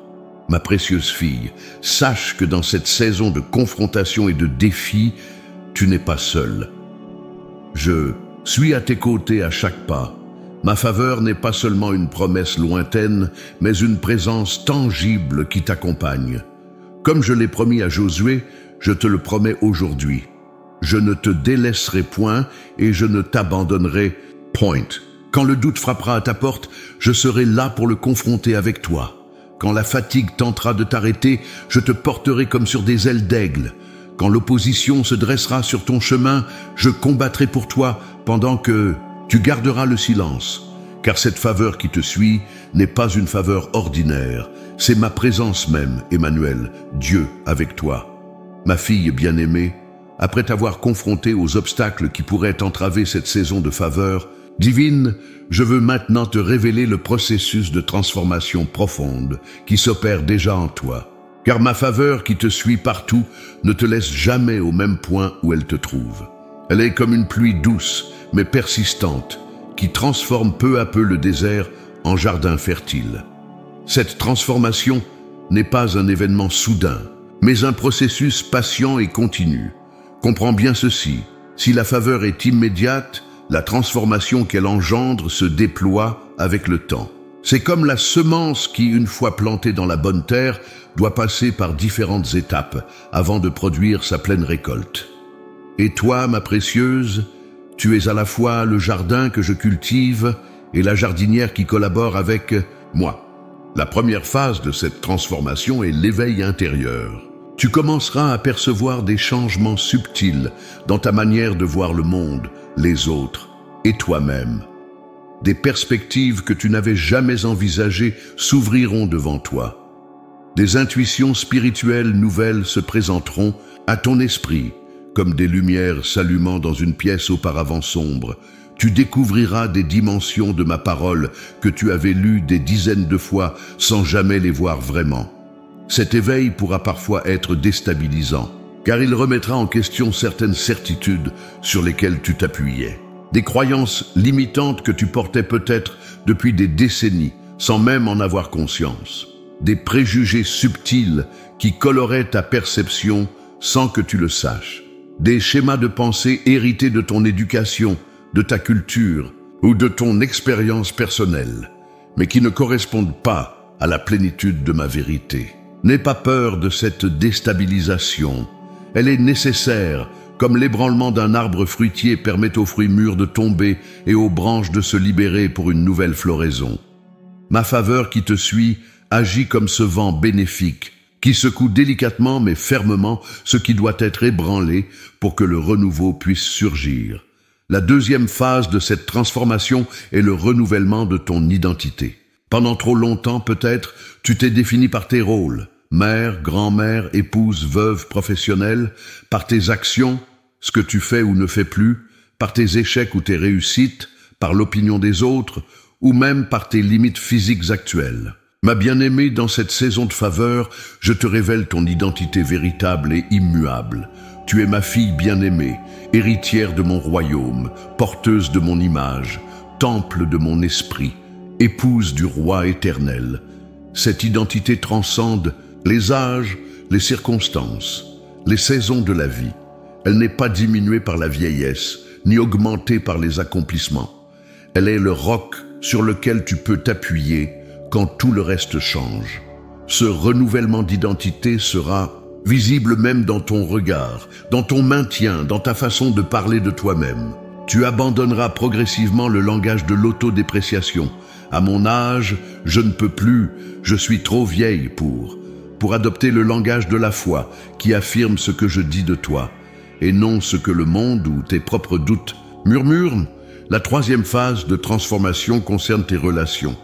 Ma précieuse fille, sache que dans cette saison de confrontation et de défis, tu n'es pas seule. Je suis à tes côtés à chaque pas. Ma faveur n'est pas seulement une promesse lointaine, mais une présence tangible qui t'accompagne. Comme je l'ai promis à Josué, je te le promets aujourd'hui. Je ne te délaisserai point et je ne t'abandonnerai point. Quand le doute frappera à ta porte, je serai là pour le confronter avec toi. Quand la fatigue tentera de t'arrêter, je te porterai comme sur des ailes d'aigle. Quand l'opposition se dressera sur ton chemin, je combattrai pour toi pendant que tu garderas le silence. Car cette faveur qui te suit n'est pas une faveur ordinaire. C'est ma présence même, Emmanuel, Dieu avec toi. Ma fille bien-aimée, après t'avoir confronté aux obstacles qui pourraient entraver cette saison de faveur divine, je veux maintenant te révéler le processus de transformation profonde qui s'opère déjà en toi. Car ma faveur qui te suit partout ne te laisse jamais au même point où elle te trouve. Elle est comme une pluie douce, mais persistante, qui transforme peu à peu le désert en jardin fertile. Cette transformation n'est pas un événement soudain, mais un processus patient et continu. Comprends bien ceci, si la faveur est immédiate, la transformation qu'elle engendre se déploie avec le temps. C'est comme la semence qui, une fois plantée dans la bonne terre, doit passer par différentes étapes avant de produire sa pleine récolte. Et toi, ma précieuse, tu es à la fois le jardin que je cultive et la jardinière qui collabore avec moi. La première phase de cette transformation est l'éveil intérieur. Tu commenceras à percevoir des changements subtils dans ta manière de voir le monde, les autres et toi-même. Des perspectives que tu n'avais jamais envisagées s'ouvriront devant toi. Des intuitions spirituelles nouvelles se présenteront à ton esprit, comme des lumières s'allumant dans une pièce auparavant sombre. Tu découvriras des dimensions de ma parole que tu avais lues des dizaines de fois sans jamais les voir vraiment. Cet éveil pourra parfois être déstabilisant, car il remettra en question certaines certitudes sur lesquelles tu t'appuyais. Des croyances limitantes que tu portais peut-être depuis des décennies, sans même en avoir conscience. Des préjugés subtils qui coloraient ta perception sans que tu le saches. Des schémas de pensée hérités de ton éducation, de ta culture, ou de ton expérience personnelle, mais qui ne correspondent pas à la plénitude de ma vérité. N'aie pas peur de cette déstabilisation. Elle est nécessaire, comme l'ébranlement d'un arbre fruitier permet aux fruits mûrs de tomber et aux branches de se libérer pour une nouvelle floraison. Ma faveur qui te suit agit comme ce vent bénéfique, qui secoue délicatement mais fermement ce qui doit être ébranlé pour que le renouveau puisse surgir. La deuxième phase de cette transformation est le renouvellement de ton identité. Pendant trop longtemps, peut-être, tu t'es défini par tes rôles, mère, grand-mère, épouse, veuve, professionnelle, par tes actions, ce que tu fais ou ne fais plus, par tes échecs ou tes réussites, par l'opinion des autres, ou même par tes limites physiques actuelles. Ma bien-aimée, dans cette saison de faveur, je te révèle ton identité véritable et immuable. Tu es ma fille bien-aimée, héritière de mon royaume, porteuse de mon image, temple de mon esprit, épouse du roi éternel. Cette identité transcende les âges, les circonstances, les saisons de la vie. Elle n'est pas diminuée par la vieillesse, ni augmentée par les accomplissements. Elle est le roc sur lequel tu peux t'appuyer quand tout le reste change. Ce renouvellement d'identité sera visible même dans ton regard, dans ton maintien, dans ta façon de parler de toi-même. Tu abandonneras progressivement le langage de l'autodépréciation. À mon âge, je ne peux plus, je suis trop vieille pour adopter le langage de la foi qui affirme ce que je dis de toi, et non ce que le monde ou tes propres doutes murmurent. La troisième phase de transformation concerne tes relations.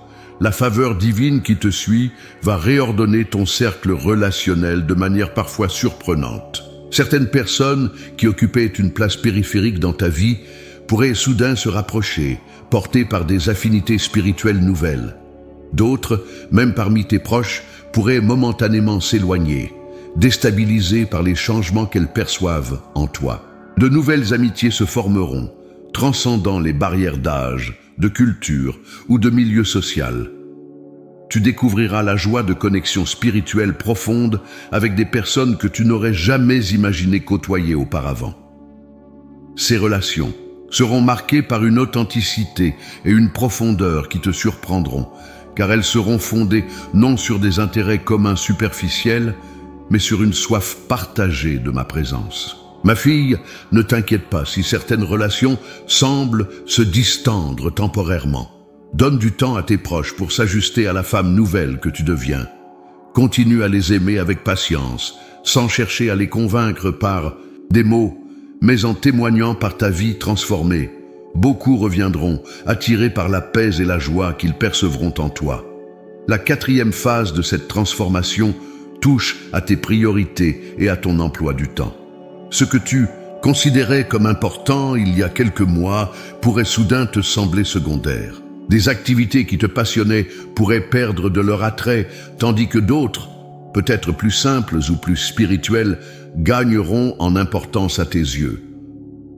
La faveur divine qui te suit va réordonner ton cercle relationnel de manière parfois surprenante. Certaines personnes qui occupaient une place périphérique dans ta vie pourraient soudain se rapprocher, portées par des affinités spirituelles nouvelles. D'autres, même parmi tes proches, pourraient momentanément s'éloigner, déstabilisées par les changements qu'elles perçoivent en toi. De nouvelles amitiés se formeront, transcendant les barrières d'âge, de culture ou de milieu social. Tu découvriras la joie de connexions spirituelles profondes avec des personnes que tu n'aurais jamais imaginé côtoyer auparavant. Ces relations seront marquées par une authenticité et une profondeur qui te surprendront, car elles seront fondées non sur des intérêts communs superficiels, mais sur une soif partagée de ma présence. Ma fille, ne t'inquiète pas si certaines relations semblent se distendre temporairement. Donne du temps à tes proches pour s'ajuster à la femme nouvelle que tu deviens. Continue à les aimer avec patience, sans chercher à les convaincre par des mots, mais en témoignant par ta vie transformée. Beaucoup reviendront, attirés par la paix et la joie qu'ils percevront en toi. La quatrième phase de cette transformation touche à tes priorités et à ton emploi du temps. Ce que tu considérais comme important il y a quelques mois pourrait soudain te sembler secondaire. Des activités qui te passionnaient pourraient perdre de leur attrait, tandis que d'autres, peut-être plus simples ou plus spirituelles, gagneront en importance à tes yeux.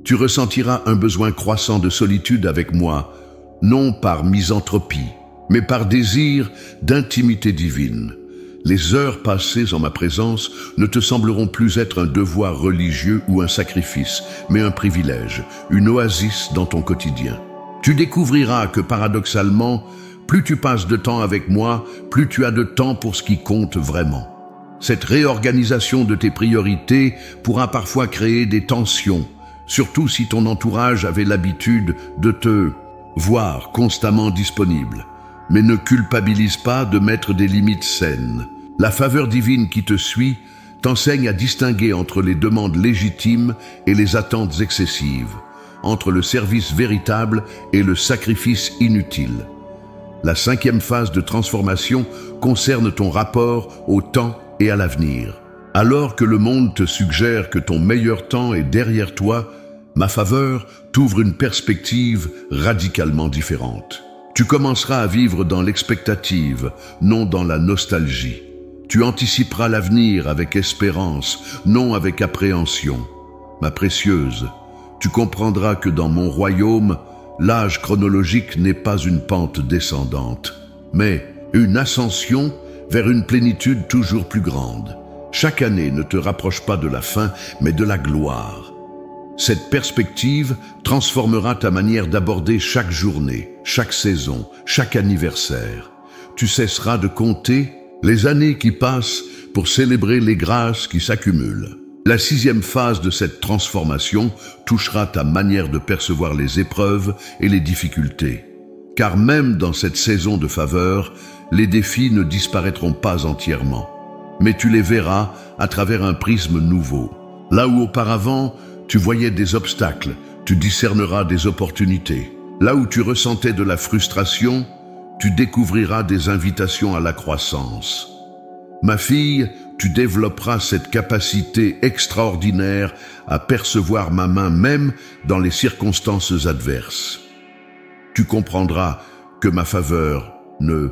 Tu ressentiras un besoin croissant de solitude avec moi, non par misanthropie, mais par désir d'intimité divine. Les heures passées en ma présence ne te sembleront plus être un devoir religieux ou un sacrifice, mais un privilège, une oasis dans ton quotidien. Tu découvriras que paradoxalement, plus tu passes de temps avec moi, plus tu as de temps pour ce qui compte vraiment. Cette réorganisation de tes priorités pourra parfois créer des tensions, surtout si ton entourage avait l'habitude de te voir constamment disponible. Mais ne culpabilise pas de mettre des limites saines. La faveur divine qui te suit t'enseigne à distinguer entre les demandes légitimes et les attentes excessives, entre le service véritable et le sacrifice inutile. La cinquième phase de transformation concerne ton rapport au temps et à l'avenir. Alors que le monde te suggère que ton meilleur temps est derrière toi, ma faveur t'ouvre une perspective radicalement différente. Tu commenceras à vivre dans l'expectative, non dans la nostalgie. Tu anticiperas l'avenir avec espérance, non avec appréhension. Ma précieuse, tu comprendras que dans mon royaume, l'âge chronologique n'est pas une pente descendante, mais une ascension vers une plénitude toujours plus grande. Chaque année ne te rapproche pas de la fin, mais de la gloire. Cette perspective transformera ta manière d'aborder chaque journée, chaque saison, chaque anniversaire. Tu cesseras de compter les années qui passent pour célébrer les grâces qui s'accumulent. La 6e phase de cette transformation touchera ta manière de percevoir les épreuves et les difficultés. Car même dans cette saison de faveur, les défis ne disparaîtront pas entièrement. Mais tu les verras à travers un prisme nouveau. Là où auparavant, tu voyais des obstacles, tu discerneras des opportunités. Là où tu ressentais de la frustration, tu découvriras des invitations à la croissance. Ma fille, tu développeras cette capacité extraordinaire à percevoir ma main même dans les circonstances adverses. Tu comprendras que ma faveur ne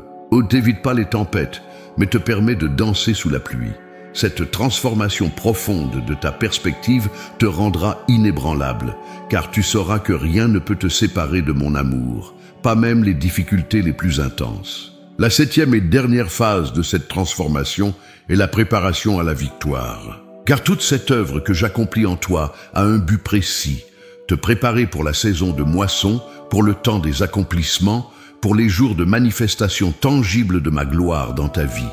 t'évite pas les tempêtes, mais te permet de danser sous la pluie. Cette transformation profonde de ta perspective te rendra inébranlable, car tu sauras que rien ne peut te séparer de mon amour, pas même les difficultés les plus intenses. La 7e et dernière phase de cette transformation est la préparation à la victoire. Car toute cette œuvre que j'accomplis en toi a un but précis, te préparer pour la saison de moisson, pour le temps des accomplissements, pour les jours de manifestation tangible de ma gloire dans ta vie.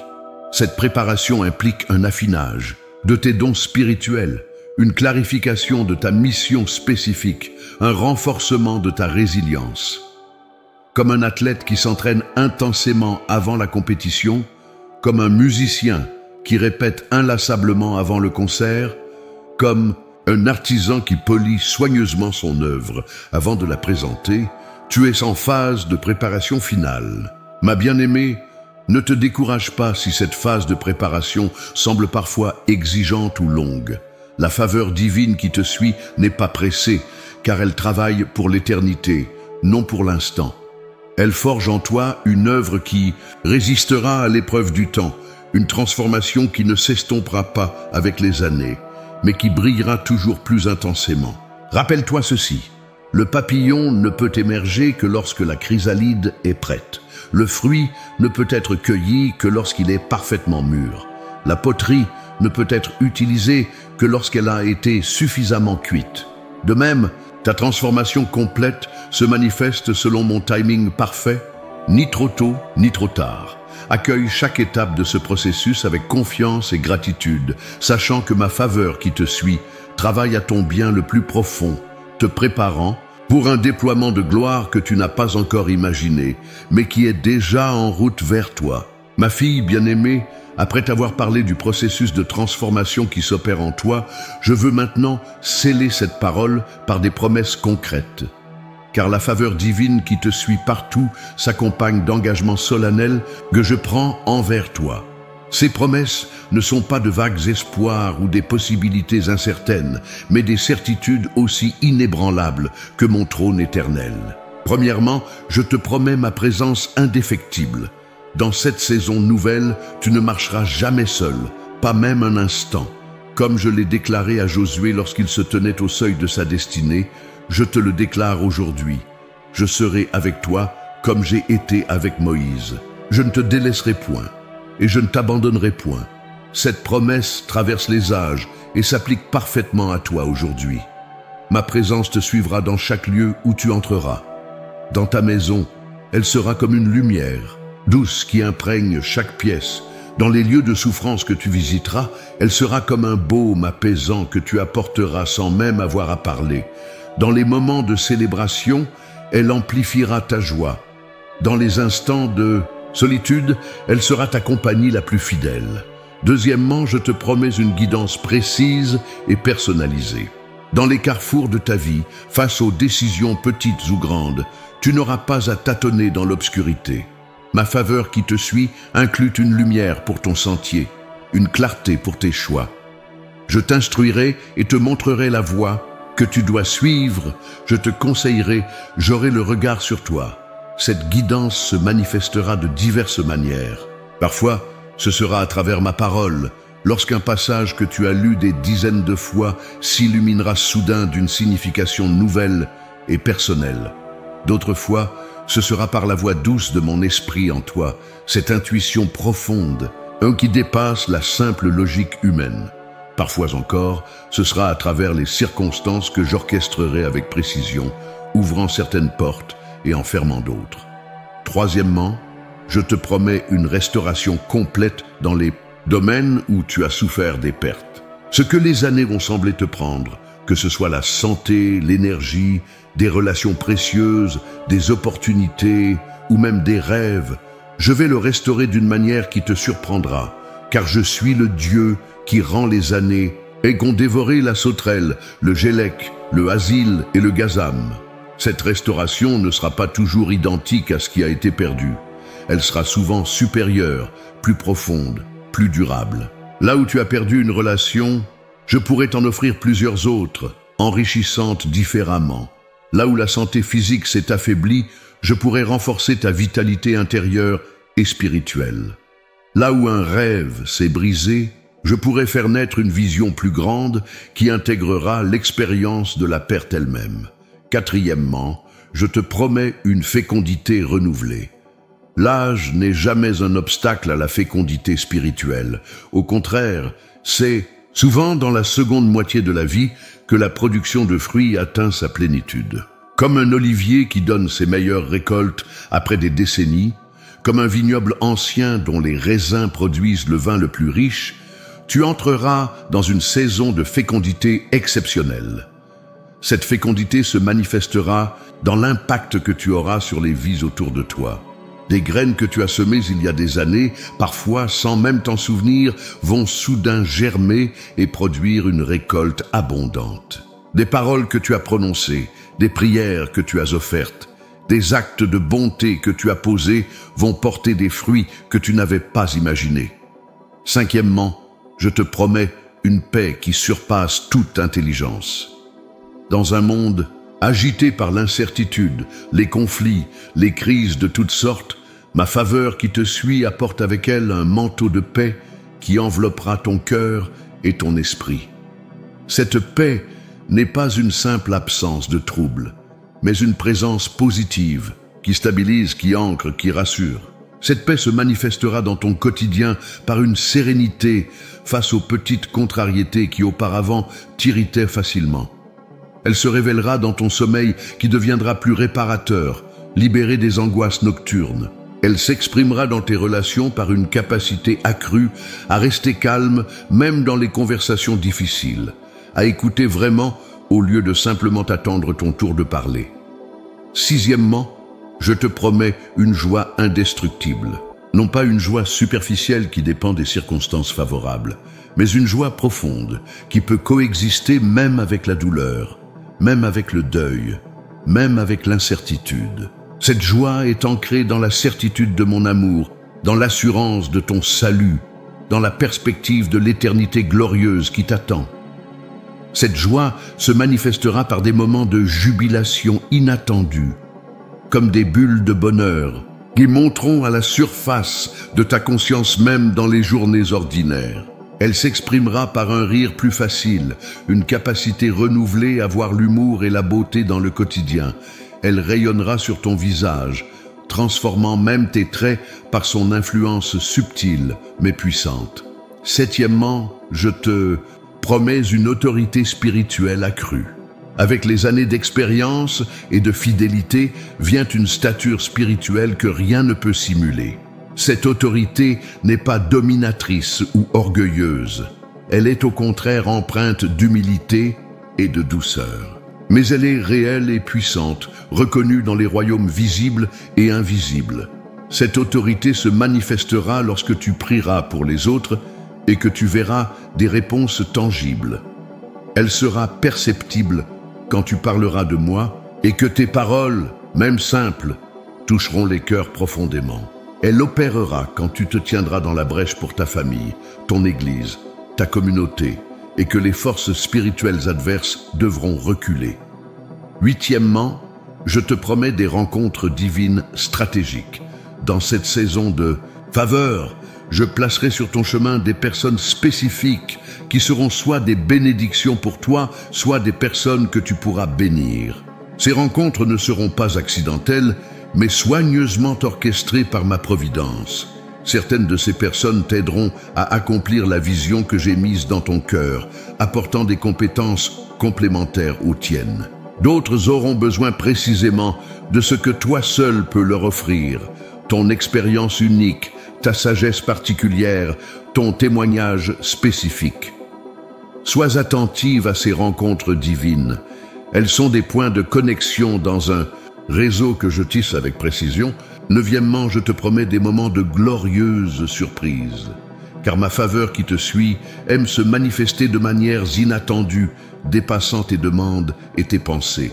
Cette préparation implique un affinage de tes dons spirituels, une clarification de ta mission spécifique, un renforcement de ta résilience. Comme un athlète qui s'entraîne intensément avant la compétition, comme un musicien qui répète inlassablement avant le concert, comme un artisan qui polit soigneusement son œuvre avant de la présenter, tu es en phase de préparation finale. Ma bien-aimée, ne te décourage pas si cette phase de préparation semble parfois exigeante ou longue. La faveur divine qui te suit n'est pas pressée, car elle travaille pour l'éternité, non pour l'instant. Elle forge en toi une œuvre qui résistera à l'épreuve du temps, une transformation qui ne s'estompera pas avec les années, mais qui brillera toujours plus intensément. Rappelle-toi ceci, le papillon ne peut émerger que lorsque la chrysalide est prête. Le fruit ne peut être cueilli que lorsqu'il est parfaitement mûr. La poterie ne peut être utilisée que lorsqu'elle a été suffisamment cuite. De même, ta transformation complète se manifeste selon mon timing parfait, ni trop tôt, ni trop tard. Accueille chaque étape de ce processus avec confiance et gratitude, sachant que ma faveur qui te suit travaille à ton bien le plus profond, te préparant pour un déploiement de gloire que tu n'as pas encore imaginé, mais qui est déjà en route vers toi. Ma fille bien-aimée, après t'avoir parlé du processus de transformation qui s'opère en toi, je veux maintenant sceller cette parole par des promesses concrètes. Car la faveur divine qui te suit partout s'accompagne d'engagements solennels que je prends envers toi. Ces promesses ne sont pas de vagues espoirs ou des possibilités incertaines, mais des certitudes aussi inébranlables que mon trône éternel. Premièrement, je te promets ma présence indéfectible. Dans cette saison nouvelle, tu ne marcheras jamais seul, pas même un instant. Comme je l'ai déclaré à Josué lorsqu'il se tenait au seuil de sa destinée, je te le déclare aujourd'hui. Je serai avec toi comme j'ai été avec Moïse. Je ne te délaisserai point et je ne t'abandonnerai point. Cette promesse traverse les âges et s'applique parfaitement à toi aujourd'hui. Ma présence te suivra dans chaque lieu où tu entreras. Dans ta maison, elle sera comme une lumière, douce qui imprègne chaque pièce. Dans les lieux de souffrance que tu visiteras, elle sera comme un baume apaisant que tu apporteras sans même avoir à parler. Dans les moments de célébration, elle amplifiera ta joie. Dans les instants de solitude, elle sera ta compagnie la plus fidèle. Deuxièmement, je te promets une guidance précise et personnalisée. Dans les carrefours de ta vie, face aux décisions petites ou grandes, tu n'auras pas à tâtonner dans l'obscurité. Ma faveur qui te suit inclut une lumière pour ton sentier, une clarté pour tes choix. Je t'instruirai et te montrerai la voie que tu dois suivre, je te conseillerai, j'aurai le regard sur toi. Cette guidance se manifestera de diverses manières. Parfois, ce sera à travers ma parole, lorsqu'un passage que tu as lu des dizaines de fois s'illuminera soudain d'une signification nouvelle et personnelle. D'autres fois, ce sera par la voix douce de mon esprit en toi, cette intuition profonde, qui dépasse la simple logique humaine. Parfois encore, ce sera à travers les circonstances que j'orchestrerai avec précision, ouvrant certaines portes et en fermant d'autres. Troisièmement, je te promets une restauration complète dans les domaines où tu as souffert des pertes. Ce que les années vont sembler te prendre, que ce soit la santé, l'énergie, des relations précieuses, des opportunités ou même des rêves, je vais le restaurer d'une manière qui te surprendra, car je suis le Dieu qui rend les années et qu'ont dévoré la sauterelle, le gélec, le hasil et le gazam. Cette restauration ne sera pas toujours identique à ce qui a été perdu. Elle sera souvent supérieure, plus profonde, plus durable. Là où tu as perdu une relation, je pourrais t'en offrir plusieurs autres, enrichissantes différemment. Là où la santé physique s'est affaiblie, je pourrais renforcer ta vitalité intérieure et spirituelle. Là où un rêve s'est brisé, je pourrais faire naître une vision plus grande qui intégrera l'expérience de la perte elle-même. Quatrièmement, je te promets une fécondité renouvelée. L'âge n'est jamais un obstacle à la fécondité spirituelle. Au contraire, c'est souvent dans la seconde moitié de la vie que la production de fruits atteint sa plénitude. Comme un olivier qui donne ses meilleures récoltes après des décennies, comme un vignoble ancien dont les raisins produisent le vin le plus riche, tu entreras dans une saison de fécondité exceptionnelle. Cette fécondité se manifestera dans l'impact que tu auras sur les vies autour de toi. Des graines que tu as semées il y a des années, parfois sans même t'en souvenir, vont soudain germer et produire une récolte abondante. Des paroles que tu as prononcées, des prières que tu as offertes, des actes de bonté que tu as posés vont porter des fruits que tu n'avais pas imaginés. Cinquièmement, je te promets une paix qui surpasse toute intelligence. Dans un monde agité par l'incertitude, les conflits, les crises de toutes sortes, ma faveur qui te suit apporte avec elle un manteau de paix qui enveloppera ton cœur et ton esprit. Cette paix n'est pas une simple absence de trouble, mais une présence positive qui stabilise, qui ancre, qui rassure. Cette paix se manifestera dans ton quotidien par une sérénité face aux petites contrariétés qui auparavant t'irritaient facilement. Elle se révélera dans ton sommeil qui deviendra plus réparateur, libéré des angoisses nocturnes. Elle s'exprimera dans tes relations par une capacité accrue à rester calme même dans les conversations difficiles, à écouter vraiment au lieu de simplement attendre ton tour de parler. Sixièmement, je te promets une joie indestructible. Non pas une joie superficielle qui dépend des circonstances favorables, mais une joie profonde qui peut coexister même avec la douleur, même avec le deuil, même avec l'incertitude. Cette joie est ancrée dans la certitude de mon amour, dans l'assurance de ton salut, dans la perspective de l'éternité glorieuse qui t'attend. Cette joie se manifestera par des moments de jubilation inattendus, comme des bulles de bonheur qui monteront à la surface de ta conscience même dans les journées ordinaires. Elle s'exprimera par un rire plus facile, une capacité renouvelée à voir l'humour et la beauté dans le quotidien. Elle rayonnera sur ton visage, transformant même tes traits par son influence subtile mais puissante. Septièmement, je te promets une autorité spirituelle accrue. Avec les années d'expérience et de fidélité vient une stature spirituelle que rien ne peut simuler. Cette autorité n'est pas dominatrice ou orgueilleuse. Elle est au contraire empreinte d'humilité et de douceur. Mais elle est réelle et puissante, reconnue dans les royaumes visibles et invisibles. Cette autorité se manifestera lorsque tu prieras pour les autres et que tu verras des réponses tangibles. Elle sera perceptible quand tu parleras de moi et que tes paroles, même simples, toucheront les cœurs profondément. Elle opérera quand tu te tiendras dans la brèche pour ta famille, ton église, ta communauté, et que les forces spirituelles adverses devront reculer. Huitièmement, je te promets des rencontres divines stratégiques. Dans cette saison de faveur, je placerai sur ton chemin des personnes spécifiques qui seront soit des bénédictions pour toi, soit des personnes que tu pourras bénir. Ces rencontres ne seront pas accidentelles, mais soigneusement orchestrées par ma providence. Certaines de ces personnes t'aideront à accomplir la vision que j'ai mise dans ton cœur, apportant des compétences complémentaires aux tiennes. D'autres auront besoin précisément de ce que toi seul peux leur offrir, ton expérience unique, ta sagesse particulière, ton témoignage spécifique. Sois attentive à ces rencontres divines. Elles sont des points de connexion dans un réseau que je tisse avec précision. Neuvièmement, je te promets des moments de glorieuses surprises. Car ma faveur qui te suit aime se manifester de manières inattendues, dépassant tes demandes et tes pensées.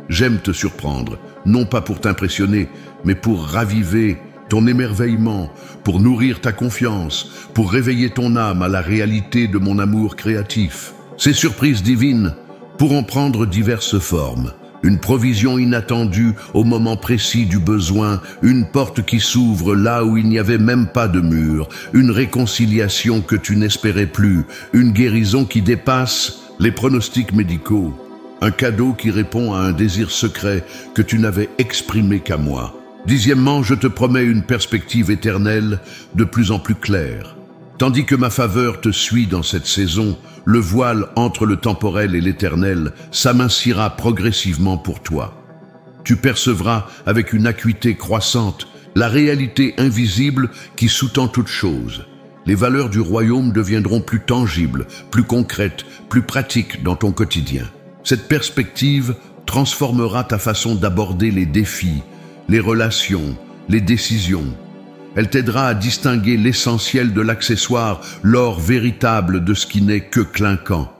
J'aime te surprendre, non pas pour t'impressionner, mais pour raviver ton émerveillement, pour nourrir ta confiance, pour réveiller ton âme à la réalité de mon amour créatif. Ces surprises divines pourront prendre diverses formes. Une provision inattendue au moment précis du besoin, une porte qui s'ouvre là où il n'y avait même pas de mur, une réconciliation que tu n'espérais plus, une guérison qui dépasse les pronostics médicaux, un cadeau qui répond à un désir secret que tu n'avais exprimé qu'à moi. Dixièmement, je te promets une perspective éternelle de plus en plus claire. Tandis que ma faveur te suit dans cette saison, le voile entre le temporel et l'éternel s'amincira progressivement pour toi. Tu percevras avec une acuité croissante la réalité invisible qui sous-tend toute chose. Les valeurs du royaume deviendront plus tangibles, plus concrètes, plus pratiques dans ton quotidien. Cette perspective transformera ta façon d'aborder les défis, les relations, les décisions. Elle t'aidera à distinguer l'essentiel de l'accessoire, l'or véritable de ce qui n'est que clinquant.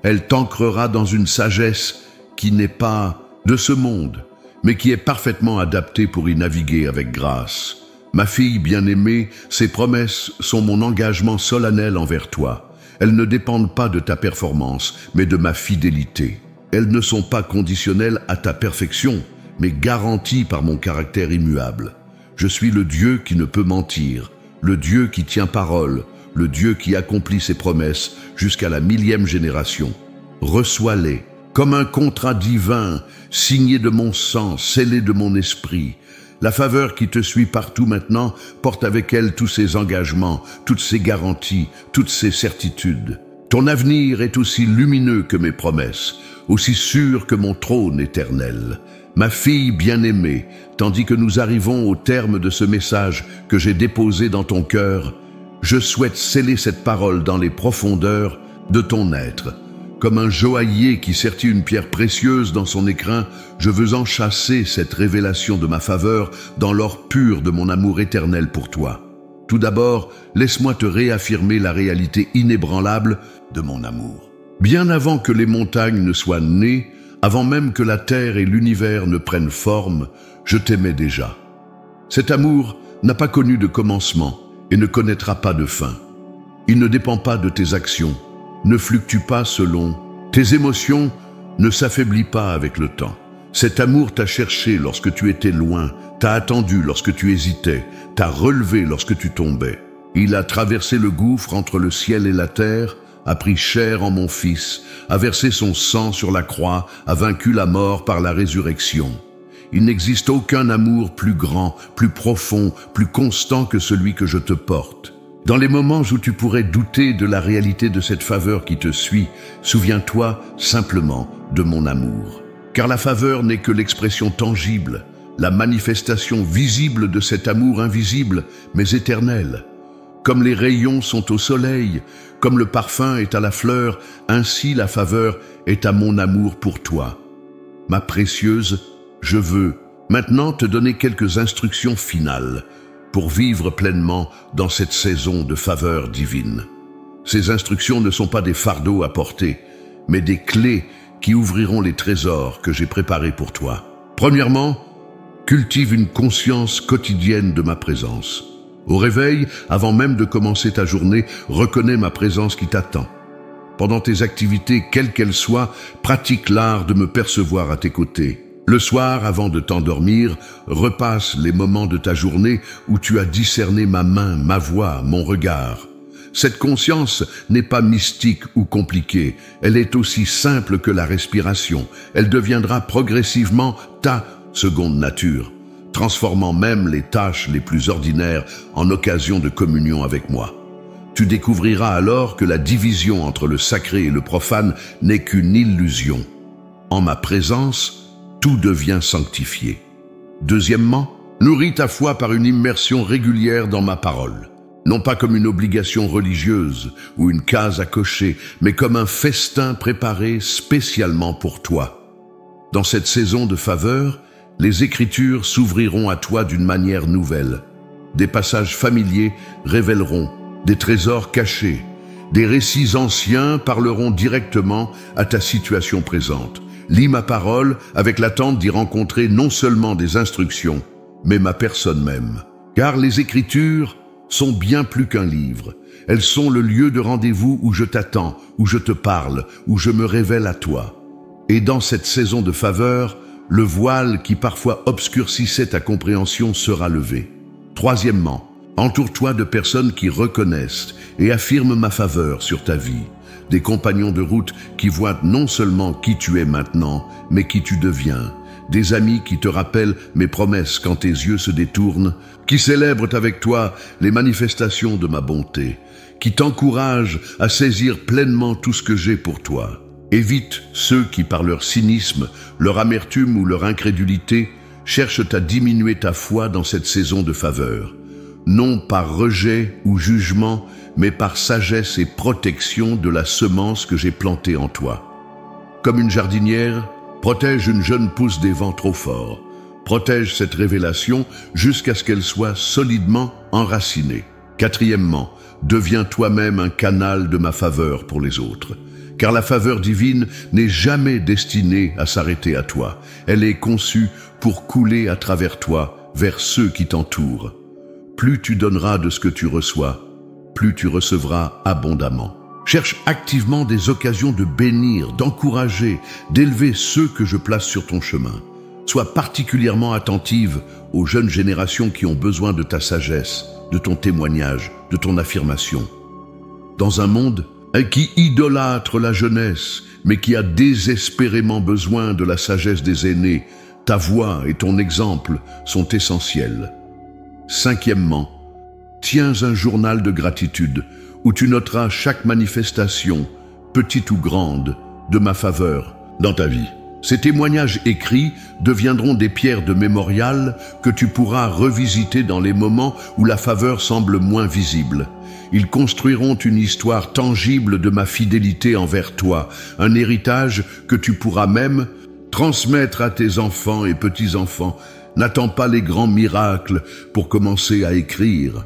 Elle t'ancrera dans une sagesse qui n'est pas de ce monde, mais qui est parfaitement adaptée pour y naviguer avec grâce. Ma fille bien-aimée, ces promesses sont mon engagement solennel envers toi. Elles ne dépendent pas de ta performance, mais de ma fidélité. Elles ne sont pas conditionnelles à ta perfection, mais garanties par mon caractère immuable. Je suis le Dieu qui ne peut mentir, le Dieu qui tient parole, le Dieu qui accomplit ses promesses jusqu'à la 1000e génération. Reçois-les comme un contrat divin, signé de mon sang, scellé de mon esprit. La faveur qui te suit partout maintenant porte avec elle tous ses engagements, toutes ses garanties, toutes ses certitudes. Ton avenir est aussi lumineux que mes promesses, aussi sûr que mon trône éternel. Ma fille bien-aimée, tandis que nous arrivons au terme de ce message que j'ai déposé dans ton cœur, je souhaite sceller cette parole dans les profondeurs de ton être. Comme un joaillier qui sertit une pierre précieuse dans son écrin, je veux enchâsser cette révélation de ma faveur dans l'or pur de mon amour éternel pour toi. Tout d'abord, laisse-moi te réaffirmer la réalité inébranlable de mon amour. Bien avant que les montagnes ne soient nées, avant même que la terre et l'univers ne prennent forme, je t'aimais déjà. Cet amour n'a pas connu de commencement et ne connaîtra pas de fin. Il ne dépend pas de tes actions, ne fluctue pas selon tes émotions, ne s'affaiblit pas avec le temps. Cet amour t'a cherché lorsque tu étais loin, t'a attendu lorsque tu hésitais, t'a relevé lorsque tu tombais. Il a traversé le gouffre entre le ciel et la terre, a pris chair en mon Fils, a versé son sang sur la croix, a vaincu la mort par la résurrection. Il n'existe aucun amour plus grand, plus profond, plus constant que celui que je te porte. Dans les moments où tu pourrais douter de la réalité de cette faveur qui te suit, souviens-toi simplement de mon amour. Car la faveur n'est que l'expression tangible, la manifestation visible de cet amour invisible, mais éternel. Comme les rayons sont au soleil, comme le parfum est à la fleur, ainsi la faveur est à mon amour pour toi. Ma précieuse, je veux maintenant te donner quelques instructions finales pour vivre pleinement dans cette saison de faveur divine. Ces instructions ne sont pas des fardeaux à porter, mais des clés qui ouvriront les trésors que j'ai préparés pour toi. Premièrement, cultive une conscience quotidienne de ma présence. Au réveil, avant même de commencer ta journée, reconnais ma présence qui t'attend. Pendant tes activités, quelles qu'elles soient, pratique l'art de me percevoir à tes côtés. Le soir, avant de t'endormir, repasse les moments de ta journée où tu as discerné ma main, ma voix, mon regard. Cette conscience n'est pas mystique ou compliquée, elle est aussi simple que la respiration. Elle deviendra progressivement ta seconde nature. transformant même les tâches les plus ordinaires en occasion de communion avec moi. Tu découvriras alors que la division entre le sacré et le profane n'est qu'une illusion. En ma présence, tout devient sanctifié. Deuxièmement, nourris ta foi par une immersion régulière dans ma parole. Non pas comme une obligation religieuse ou une case à cocher, mais comme un festin préparé spécialement pour toi. Dans cette saison de faveur, les Écritures s'ouvriront à toi d'une manière nouvelle. Des passages familiers révéleront des trésors cachés. Des récits anciens parleront directement à ta situation présente. Lis ma parole avec l'attente d'y rencontrer non seulement des instructions, mais ma personne même. Car les Écritures sont bien plus qu'un livre. Elles sont le lieu de rendez-vous où je t'attends, où je te parle, où je me révèle à toi. Et dans cette saison de faveur, le voile qui parfois obscurcissait ta compréhension sera levé. Troisièmement, entoure-toi de personnes qui reconnaissent et affirment ma faveur sur ta vie. Des compagnons de route qui voient non seulement qui tu es maintenant, mais qui tu deviens. Des amis qui te rappellent mes promesses quand tes yeux se détournent, qui célèbrent avec toi les manifestations de ma bonté, qui t'encouragent à saisir pleinement tout ce que j'ai pour toi. Évite ceux qui, par leur cynisme, leur amertume ou leur incrédulité, cherchent à diminuer ta foi dans cette saison de faveur. Non par rejet ou jugement, mais par sagesse et protection de la semence que j'ai plantée en toi. Comme une jardinière, protège une jeune pousse des vents trop forts. Protège cette révélation jusqu'à ce qu'elle soit solidement enracinée. Quatrièmement, deviens toi-même un canal de ma faveur pour les autres. Car la faveur divine n'est jamais destinée à s'arrêter à toi. Elle est conçue pour couler à travers toi vers ceux qui t'entourent. Plus tu donneras de ce que tu reçois, plus tu recevras abondamment. Cherche activement des occasions de bénir, d'encourager, d'élever ceux que je place sur ton chemin. Sois particulièrement attentive aux jeunes générations qui ont besoin de ta sagesse, de ton témoignage, de ton affirmation. Dans un monde qui idolâtre la jeunesse, mais qui a désespérément besoin de la sagesse des aînés, ta voix et ton exemple sont essentiels. Cinquièmement, tiens un journal de gratitude où tu noteras chaque manifestation, petite ou grande, de ma faveur dans ta vie. Ces témoignages écrits deviendront des pierres de mémorial que tu pourras revisiter dans les moments où la faveur semble moins visible. Ils construiront une histoire tangible de ma fidélité envers toi, un héritage que tu pourras même transmettre à tes enfants et petits-enfants. N'attends pas les grands miracles pour commencer à écrire.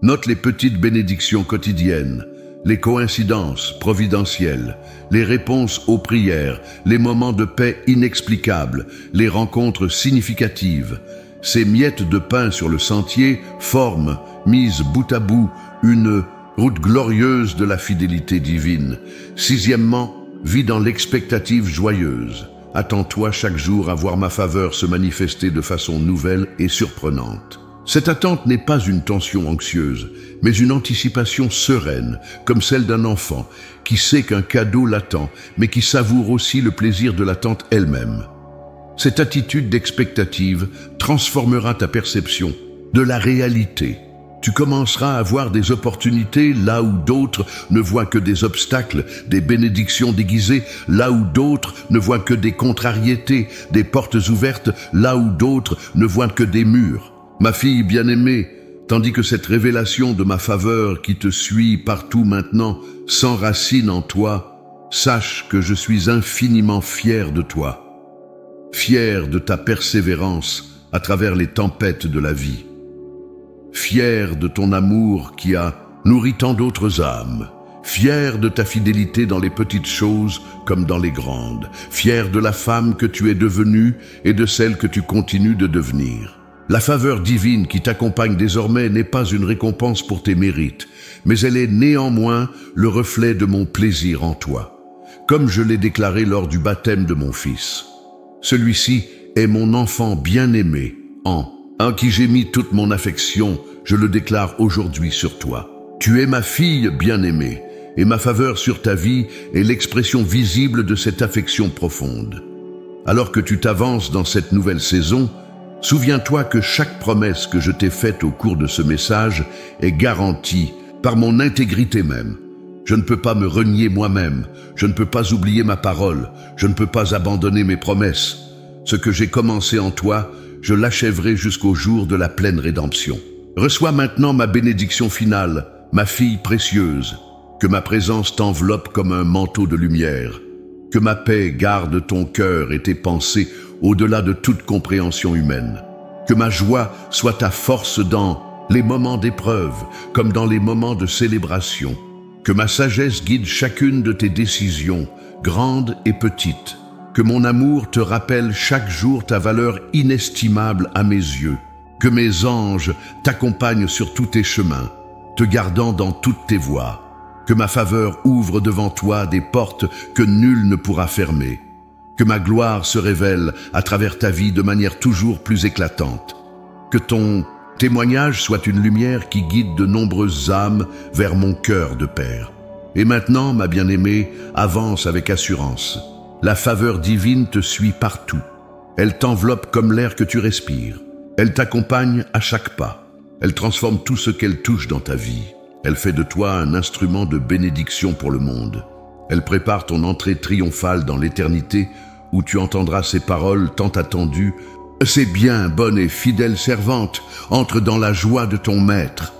Note les petites bénédictions quotidiennes, les coïncidences providentielles, les réponses aux prières, les moments de paix inexplicables, les rencontres significatives. Ces miettes de pain sur le sentier forment, mises bout à bout, une route glorieuse de la fidélité divine. Sixièmement, vis dans l'expectative joyeuse. Attends-toi chaque jour à voir ma faveur se manifester de façon nouvelle et surprenante. Cette attente n'est pas une tension anxieuse, mais une anticipation sereine, comme celle d'un enfant, qui sait qu'un cadeau l'attend, mais qui savoure aussi le plaisir de l'attente elle-même. Cette attitude d'expectative transformera ta perception de la réalité. Tu commenceras à voir des opportunités là où d'autres ne voient que des obstacles, des bénédictions déguisées là où d'autres ne voient que des contrariétés, des portes ouvertes là où d'autres ne voient que des murs. Ma fille bien-aimée, tandis que cette révélation de ma faveur qui te suit partout maintenant s'enracine en toi, sache que je suis infiniment fier de toi, fier de ta persévérance à travers les tempêtes de la vie, fier de ton amour qui a nourri tant d'autres âmes, fier de ta fidélité dans les petites choses comme dans les grandes, fier de la femme que tu es devenue et de celle que tu continues de devenir. La faveur divine qui t'accompagne désormais n'est pas une récompense pour tes mérites, mais elle est néanmoins le reflet de mon plaisir en toi, comme je l'ai déclaré lors du baptême de mon fils. Celui-ci est mon enfant bien-aimé, en qui j'ai mis toute mon affection, je le déclare aujourd'hui sur toi. Tu es ma fille bien-aimée, et ma faveur sur ta vie est l'expression visible de cette affection profonde. Alors que tu t'avances dans cette nouvelle saison, Souviens-toi que chaque promesse que je t'ai faite au cours de ce message est garantie par mon intégrité même. Je ne peux pas me renier moi-même, je ne peux pas oublier ma parole, je ne peux pas abandonner mes promesses. Ce que j'ai commencé en toi, je l'achèverai jusqu'au jour de la pleine rédemption. Reçois maintenant ma bénédiction finale, ma fille précieuse. Que ma présence t'enveloppe comme un manteau de lumière. Que ma paix garde ton cœur et tes pensées au-delà de toute compréhension humaine. Que ma joie soit ta force dans les moments d'épreuve comme dans les moments de célébration. Que ma sagesse guide chacune de tes décisions, grandes et petites. Que mon amour te rappelle chaque jour ta valeur inestimable à mes yeux. Que mes anges t'accompagnent sur tous tes chemins, te gardant dans toutes tes voies. Que ma faveur ouvre devant toi des portes que nul ne pourra fermer. Que ma gloire se révèle à travers ta vie de manière toujours plus éclatante. Que ton témoignage soit une lumière qui guide de nombreuses âmes vers mon cœur de père. Et maintenant, ma bien-aimée, avance avec assurance. La faveur divine te suit partout. Elle t'enveloppe comme l'air que tu respires. Elle t'accompagne à chaque pas. Elle transforme tout ce qu'elle touche dans ta vie. Elle fait de toi un instrument de bénédiction pour le monde. Elle prépare ton entrée triomphale dans l'éternité où tu entendras ces paroles tant attendues. « C'est bien, bonne et fidèle servante, entre dans la joie de ton maître.